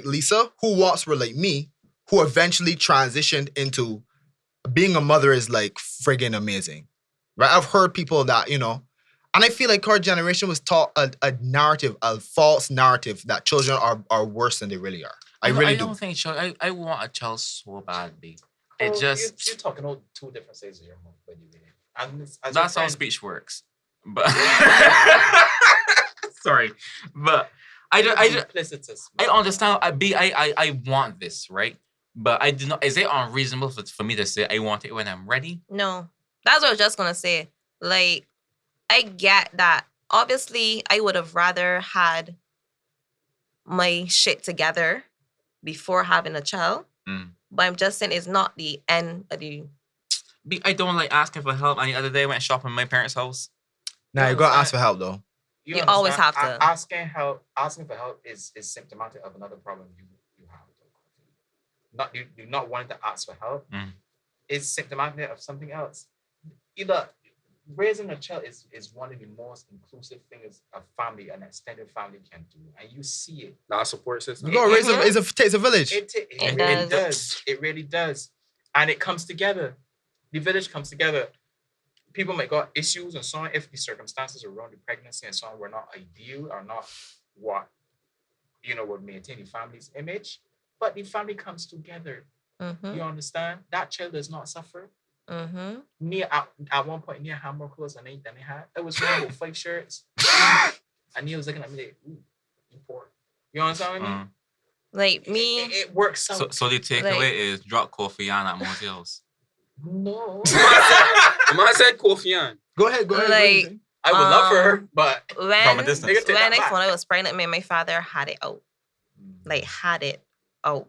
Lisa who walks were like me who eventually transitioned into being a mother is like friggin' amazing, right? I've heard people that and I feel like our generation was taught a narrative, a false narrative that children are worse than they really are. I really don't do. think I want a child so badly. Oh, It just you're talking about two different sides of your mouth, by the way. And as that's your how friend- speech works. But sorry, but I Duplicitous, I man. understand. I want this, right? But I do not. Is it unreasonable for me to say I want it when I'm ready? No. That's what I was just gonna say. Like, I get that. Obviously, I would have rather had my shit together before having a child. Mm. But I'm just saying it's not the end of the I don't like asking for help. And the other day I went shopping in my parents' house. Now you gotta ask for help though. You always have to. Asking for help is symptomatic of another problem you have. Not you not wanting to ask for help is symptomatic of something else. Either raising a child is one of the most inclusive things a family, an extended family can do, and you see it. That support system. You gotta raise it takes a village. It does. It really does. And it comes together. The village comes together. People might got issues and so on if the circumstances around the pregnancy and so on were not ideal or not what would maintain the family's image. But the family comes together. You understand? That child does not suffer. Me at one point, Nia had more clothes than they had. I was wearing about 5 shirts. And Nia was looking at me like, ooh, you poor. You understand what I mean? Like me. It works out. So the takeaway is drop Kofi on at Mosi house. No. I said Kofi on. Go ahead. Like, I would love for her, but when from a distance. when I was pregnant, me and my father had it out. Like, had it out.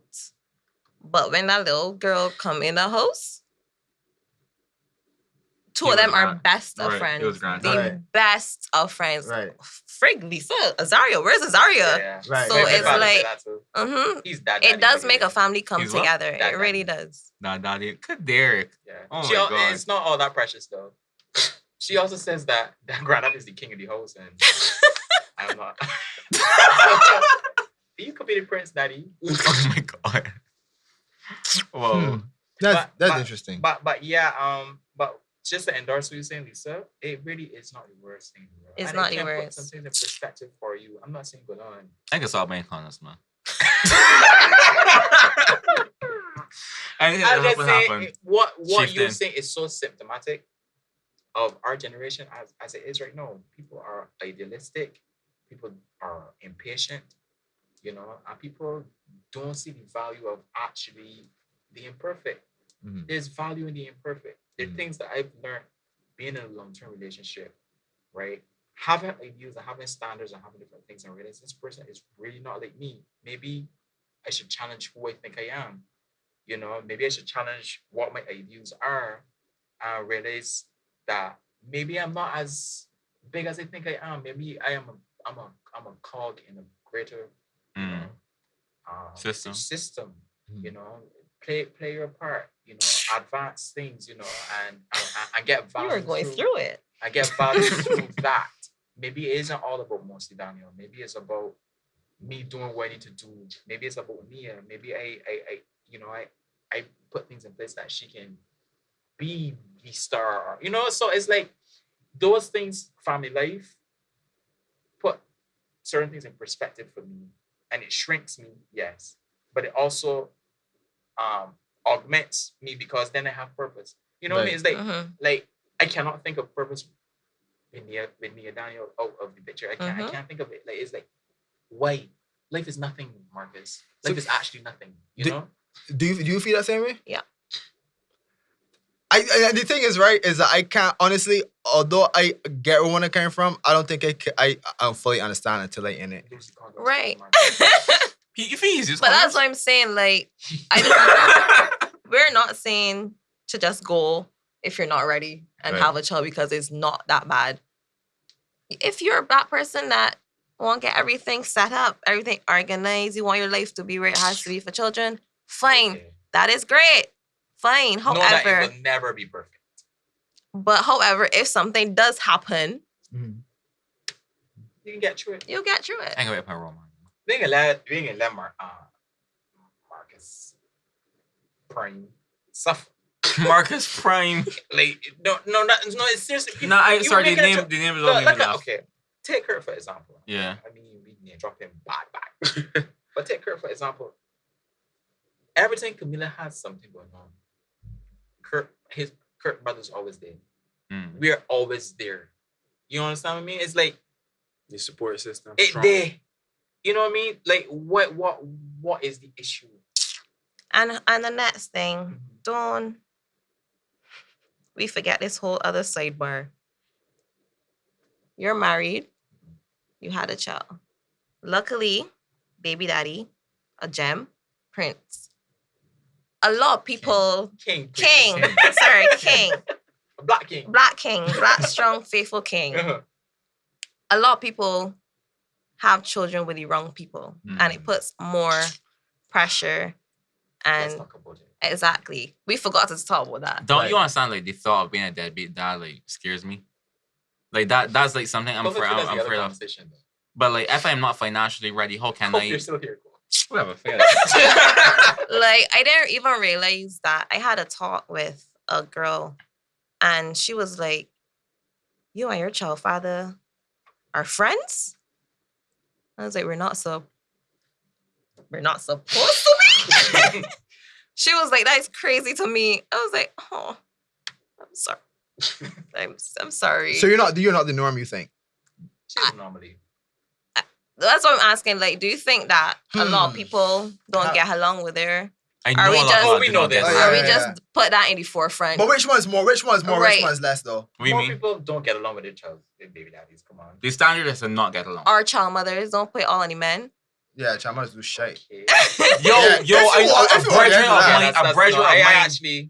But when that little girl come in the house, two of them are best of friends. It was grand. The best of friends. Right. Frig, Lisa, Azaria, where's Azaria? Yeah. Right. So My it's father like, said that too. He's that. it does make a family come He's what? together. That It really does. Nah, Daddy. Good Derek. Yeah. Oh my God. It's not all that precious though. She also says that Granddad is the king of the house, and I'm not. You could be the prince, Daddy. Oh my God. Whoa. That's interesting. But yeah, but just to endorse what you're saying, Lisa, it really is not the worst thing in the world. It's And not it the can put worst. some things in perspective for you. I'm not saying go on. I can stop being honest, man. Anything I'm that just happen. saying what Shift you're in. saying is so symptomatic of our generation as it is right now. People are idealistic, people are impatient, and people don't see the value of actually the imperfect. There's value in the imperfect. There are things that I've learned being in a long-term relationship, right? Having ideals and having standards and having different things and realize this person is really not like me. Maybe I should challenge who I think I am. Maybe I should challenge what my ideals are and realize that maybe I'm not as big as I think I am. Maybe I'm a cog in a greater system. Play your part. Advance things. And get value. You were going through it. I get value through that. Maybe it isn't all about Mosi Daniel. Maybe it's about me doing what I need to do. Maybe it's about Nia. Maybe I put things in place that she can be the star. So it's like those things, family life, put certain things in perspective for me. And it shrinks me, yes. But it also augments me because then I have purpose. You know what I mean? It's like I cannot think of purpose with Nia Daniel out of the picture. I can't think of it. Like it's like, why? Life is nothing, Marcus. Life is actually nothing. You know? Do you feel that same way? Yeah. The thing is, right, is that I can't honestly, although I get where one came from, I don't think I fully understand until I in it. Right. But that's what I'm saying. Like, we're not saying to just go if you're not ready and have a child because it's not that bad. If you're that person that want to get everything set up, everything organized, you want your life to be where it has to be for children, fine. Okay. That is great. Fine. However, that it will never be perfect. But however, if something does happen, you can get through it. You'll get through it. I can wait my Romar. Being a lad Marcus Prime suffer. Marcus Prime. Like no, it's seriously. No, sorry. The name is all me. Okay, take her for example. Yeah. I mean, we need drop him bad. But take her for example. Every time Camila has something going on, Kurt brother's always there. We're always there. You understand what I mean? It's like the support system. There. You know what I mean? Like what is the issue? And the next thing, don't we forget this whole other sidebar. You're married, you had a child. Luckily, baby daddy, a gem, Prince. a lot of people, King. king, please. sorry, king, Black king. black, strong, faithful king. A lot of people have children with the wrong people, and it puts more pressure. Let's And talk about it. exactly, we forgot to talk about that. Don't you understand? Like the thought of being a deadbeat dad like scares me. Like that's like something I'm afraid of. But like if I'm not financially ready, how can Hope I? you're still here. Whatever. Fair. Like, I didn't even realize that I had a talk with a girl, and she was like, "You and your child father are friends?" I was like, "We're not supposed to be." She was like, "That's crazy to me." I was like, "Oh, I'm sorry. I'm sorry." So you're not the norm, you think? She's normally. That's what I'm asking. Like, do you think that a lot of people don't get along with their? I Are know we a lot just- of people we do know not get this. Are we yeah, just put that in the forefront? But which one's more? Which one's more? Right. Which one's less, though? What do you More mean? people don't get along with each other. Baby daddies, come on. The standard is to not get along. Our child mothers don't put it all on the men. Yeah, chamas do shit. Okay. Yo, Yeah, yo, if you want- if a you want, brethren yeah, of yeah, mine, That's a brethren of I mine, actually,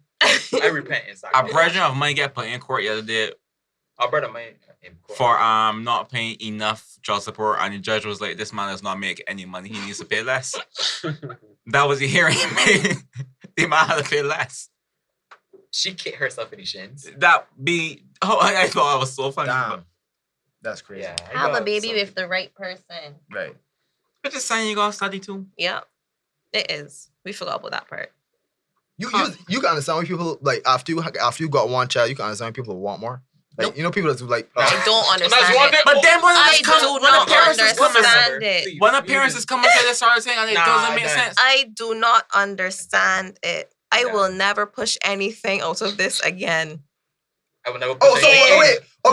I repent inside. a brethren of mine get put in court the other day Our brother mine in court. for not paying enough child support, and the judge was like, "This man does not make any money. He needs to pay less." That was the hearing he made. The man had to pay less. She kicked herself in the shins. That be I thought that was so funny. Damn. That's crazy. Yeah. I Have a got baby something. with the right person. Right. But just saying you gotta study too. Yep, it is. We forgot about that part. You can understand when people like after you got one child, you can understand when people want more. Like you know people that do like I don't understand That's one it. thing. But then when I it comes, do when not the parents is coming, understand it. when the parents is coming to this sort of thing, and it Nah, doesn't make I don't. sense. I do not understand it. I Yeah. will never push anything out of this again. I will never push oh anything wait. So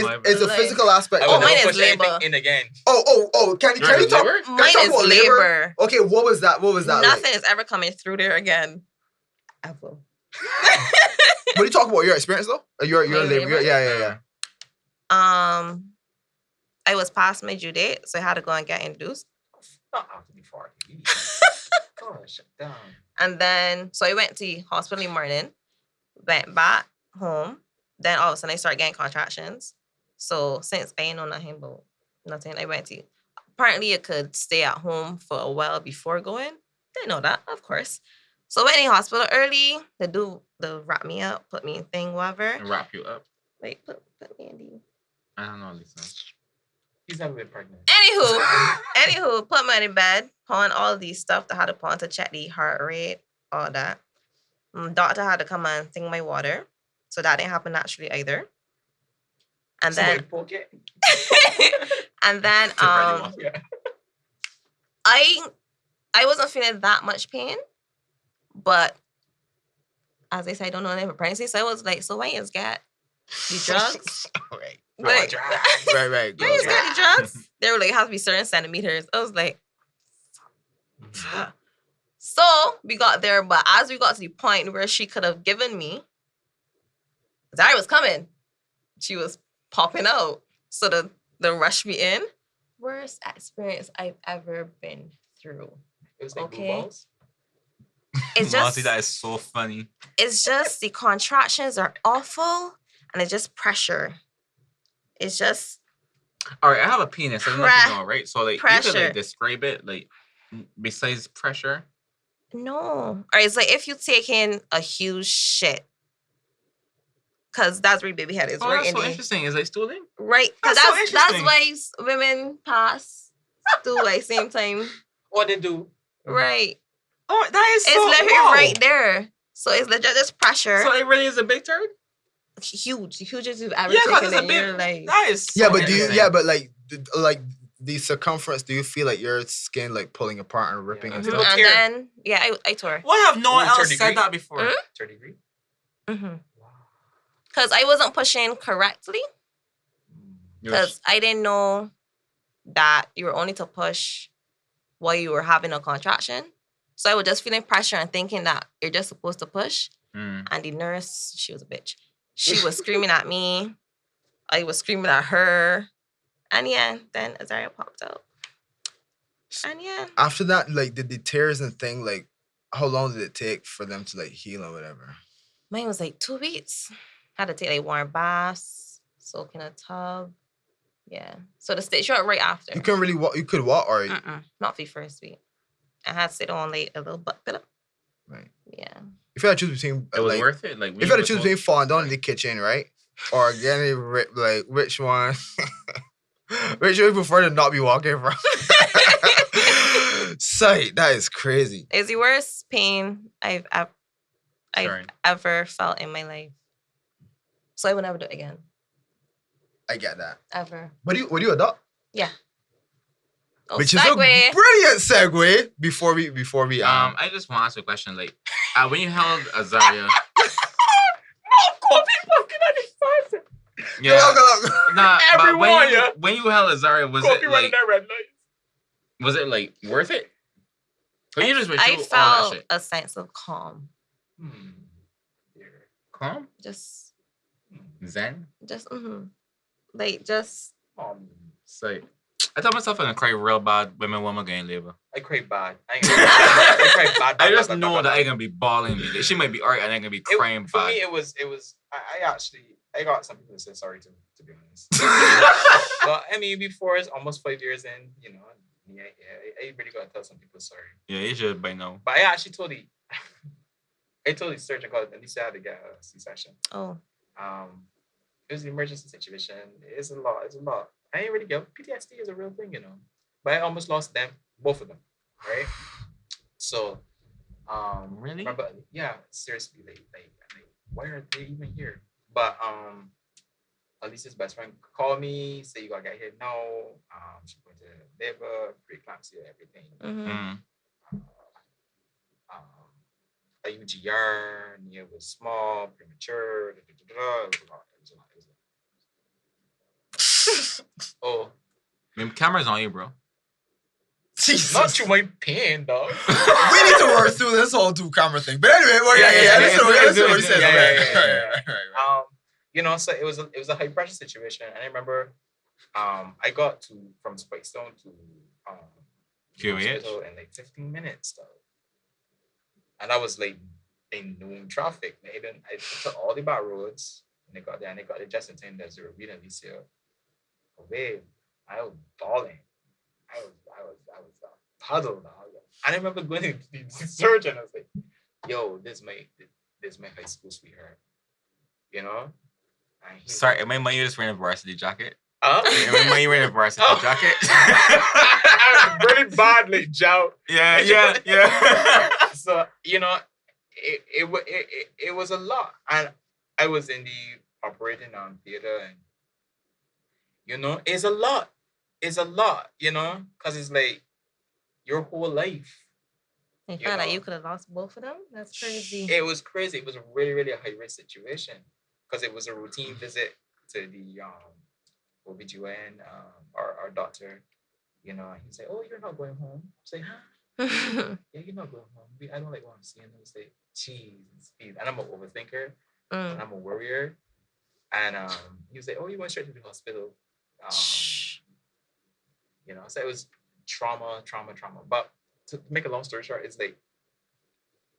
My- it's a physical aspect. I Oh, will mine never is push anything labor. in again. Can You're you in talk? labor? Can you Mine talk is about labor. Okay, what was that? What was that? Nothing Like? is ever coming through there again. Ever. What do you talk about your experience though? Your My labor. labor? Yeah. I was past my due date, so I had to go and get induced. Not after before. God, shut down. And then, so I went to the hospital in the morning, went back home. Then all of a sudden, I started getting contractions. So since I ain't know nothing about nothing, I went to. Apparently, you could stay at home for a while before going. Didn't know that, of course. So I went in the hospital early. They wrap me up, put me in thing, whatever. And wrap you up. Like, put me in the. I don't know, Lisa. He's never been pregnant. Anywho, put me in bed, put on all these stuff that had to put on to check the heart rate, all that. Doctor had to come and sing my water, so that didn't happen naturally either. And Somebody then, poke it. and then, Yeah. I wasn't feeling that much pain, but as I said, I don't know anything about pregnancy, so I was like, so when you get the drugs? Right. Like, Right. when you get the drugs? They were like, it has to be certain centimeters. I was like, so we got there, but as we got to the point where she could have given me, Zari was coming. She was popping out. So they rushed me in. Worst experience I've ever been through. It was like Okay. blue balls. It's just, Mosi, that is so funny. it's just the contractions are awful, and it's just pressure. It's just All right, I have a penis. I don't know if you know, right? So like, you could Pressure. like describe it like besides pressure. no. Or it's like if you take in a huge shit. Cause that's where baby head is, Oh, right? that's In so the, interesting. Is like stooling? right? Cause That's so that's interesting. why women pass through like same time. What they do? Right. Oh, that is It's so literally wow. right there. So it's legit just pressure. So it really is a big turd. Huge. The hugest you've ever Yeah, because taken it's a in big. your life. That is. So Yeah, but interesting. like the circumference, do you feel like your skin like pulling apart and ripping and Yeah. Mhm. stuff? And Tear. then, yeah, I tore. Why have no one Ooh, else 30 said degree? that before? Mm? 30 degree. Mm-hmm. Because I wasn't pushing correctly. Because I didn't know that you were only to push while you were having a contraction. So I was just feeling pressure and thinking that you're just supposed to push. Mm. And the nurse, she was a bitch. She was screaming at me. I was screaming at her. And yeah, then Azaria popped out. And yeah. After that, like the tears and thing, like how long did it take for them to like heal or whatever? Mine was like 2 weeks. Had to take like warm baths, soak in a tub. Yeah. So the stitch out right after. You couldn't really walk. You could walk, or Not for the first week. I had to sit on like a little butt pillow. right. Yeah. If you had to choose between, It was like, worth it. Like if you had to choose between falling down in the kitchen, right, or getting like which one? Which one you prefer to not be walking from? Sight, that is crazy. It's the worst pain I've Sorry. ever felt in my life. So I would never do it again. I get that. Ever. But would you adopt? Yeah. Oh, Which is a segue. brilliant segue before we I just want to ask you a question. Like, when you held Azaria, Kofi fucking at his person. yeah, nah, but Everyone, yeah. when you held Azaria, was Kofi it running like, that red light. was it like worth it? Or you just went I through all that felt shit? a sense of calm. Calm, Just zen. like just So I thought myself I'm gonna cry real bad when my woman getting labor. I cry bad. I cry bad. I just know that I'm gonna be bawling. She might be alright, and I'm gonna be crying For bad. me, it was. I got some people to say sorry to be honest. But I mean, before it's almost 5 years in, you know, I really gotta tell some people sorry. Yeah, you should by now. But I actually told the surgeon called and he said I had to get a C-section. oh. It was an emergency situation. It's a lot. I ain't really get PTSD is a real thing, you know. But I almost lost them, both of them, right? So, Really? remember, yeah, seriously, like, why are they even here? But Elisa's best friend called me, say you gotta get here now. She's going to labor, preeclampsia, everything. Mm-hmm. A UGR, Nia was small, premature. It was a lot. Oh, I mean, camera's on you, bro. Jesus. not to my pain, dog. We need to work through this whole 2-camera thing. But anyway, let's see what he says. Yeah. You know, so it was a high pressure situation, and I remember, I got from Spikestone to QAH hospital in like 15 minutes, though. And I was like in noon traffic. I took all the back roads, and I got there, and I got there just in time. There's a Rubin and Alicia. Away, I was bawling. I was a puddle now. And I remember going to the surgeon. I was like, "Yo, this is my high school sweetheart," you know. Sorry, am I money just wearing a varsity jacket? Huh? Am I money wearing a varsity jacket? I was really bad, like Joe. Yeah. So you know, it was a lot, and I was in the operating theater, and you know, it's a lot, you know, because it's like your whole life. You You found out know. you could have lost both of them? That's crazy. It was crazy. It was a really, really high risk situation because it was a routine visit to the OBGYN, our doctor. You know, he'd say, "Oh, you're not going home." I say, "Huh? Yeah, you're not going home. I don't like what I'm seeing." I say, "Jeez." And I'm an overthinker, and I'm a worrier. And he was like, "Oh, you went straight to the hospital." You know, so it was trauma. But to make a long story short, it's like,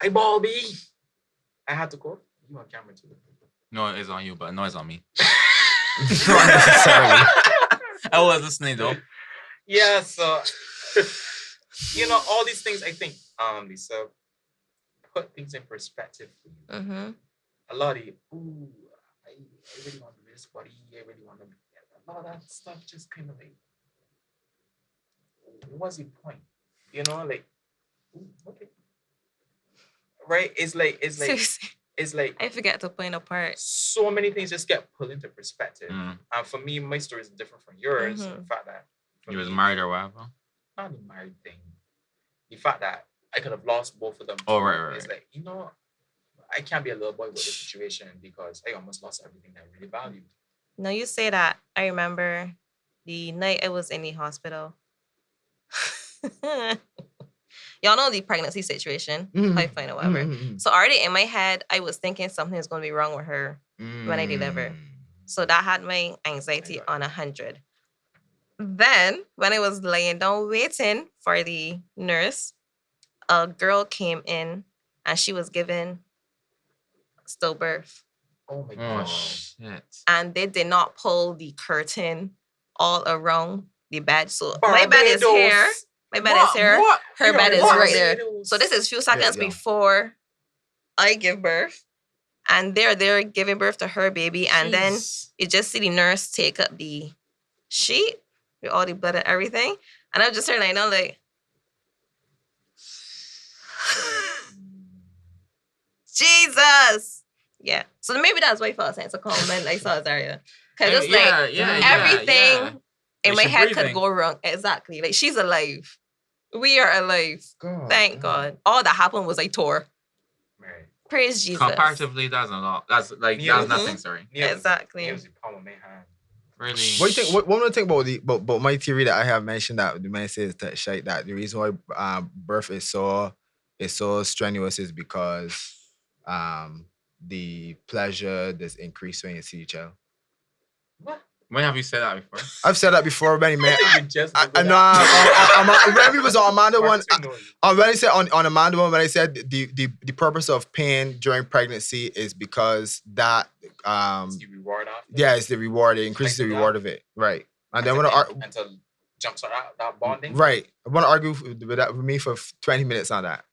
I ball B. I had to go. You on camera too. No, it's on you, but no, it's on me. Not necessarily. I was listening though. Yeah, so you know, all these things I think, Lisa, put things in perspective for you. Mm-hmm. A lot of I really want to be this body, I really want to be a lot of that stuff just kind of like, what's the point? You know, like, okay. Right? It's like I forget to point apart. so many things just get put into perspective. Mm. And for me, my story is different from yours. Mhm. The fact that You was married or whatever. not the married thing. The fact that I could have lost both of them. Oh, too, right. It's like, you know, I can't be a little boy with this situation because I almost lost everything that I really valued. No, you say that. I remember the night I was in the hospital. Y'all know the pregnancy situation, pipeline or whatever. So already in my head, I was thinking something is going to be wrong with her when I deliver. So that had my anxiety on 100. Then when I was laying down waiting for the nurse, a girl came in and she was given stillbirth. Oh my Oh gosh. shit. And they did not pull the curtain all around the bed. So my bed is here. My bed is here. What? Her bed is right there. Barbados. So this is few seconds yeah. before I give birth. And they're giving birth to her baby. And then Jeez. you just see the nurse take up the sheet with all the blood and everything. And I'm just turning like, Jesus. Yeah. So maybe that's why I felt a sense of calm when I saw Zaria. Because just like everything in Like, my she's head breathing. could go wrong. Exactly. Like she's alive. We are alive. God, Thank God. All that happened was I tore. Right. Praise Jesus. Comparatively, that's a lot. That's like Yeah. that's nothing. Sorry. Exactly. It was the palm of my hand. Really. What do you think? What do you think about my theory that I have mentioned that the man says that shite that the reason why birth is so strenuous is because the pleasure does increase when you see each child. When have you said that before? I've said that before, many man. You just I Googled know. When we was on Amanda one, Marcus, we know you. when I said on Amanda one, when I said the purpose of pain during pregnancy is because that It's the reward after. yeah, it's the reward. It increases Like the the reward gap. of it, right? And then when Until jumpstart that bonding. right, I want to argue with me for 20 minutes on that.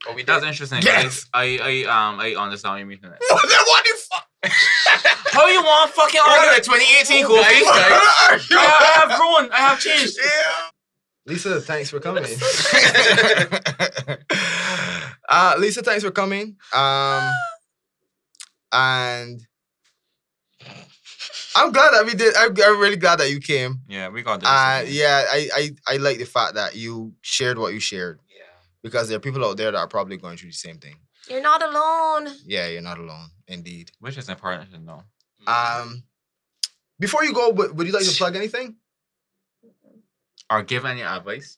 Oh, we That's did. interesting. Yes. I understand what you mean. Then what the fuck? How you want fucking argue at 2018, Kofi? I have grown. I have changed. Yeah. Lisa, thanks for coming. Lisa, thanks for coming. And I'm glad that we did. I'm really glad that you came. Yeah, we got this. Yeah, I like the fact that you shared what you shared Yeah. because there are people out there that are probably going through the same thing. You're not alone. Yeah, you're not alone, indeed. Which is important to know. Before you go, would you like to plug anything? Or give any advice.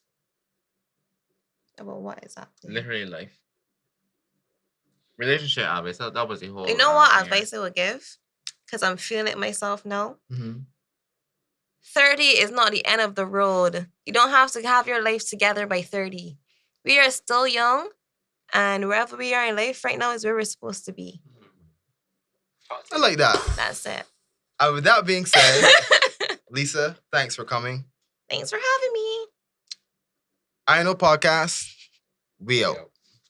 About what exactly? Literally life. Relationship advice. That was the whole. You know what thing, advice I would give? Because I'm feeling it myself now. Mm-hmm. 30 is not the end of the road. You don't have to have your life together by 30. We are still young, and wherever we are in life right now is where we're supposed to be. I like that. That's it. With that being said, Lisa, thanks for coming. Thanks for having me. I Know Podcast. We out.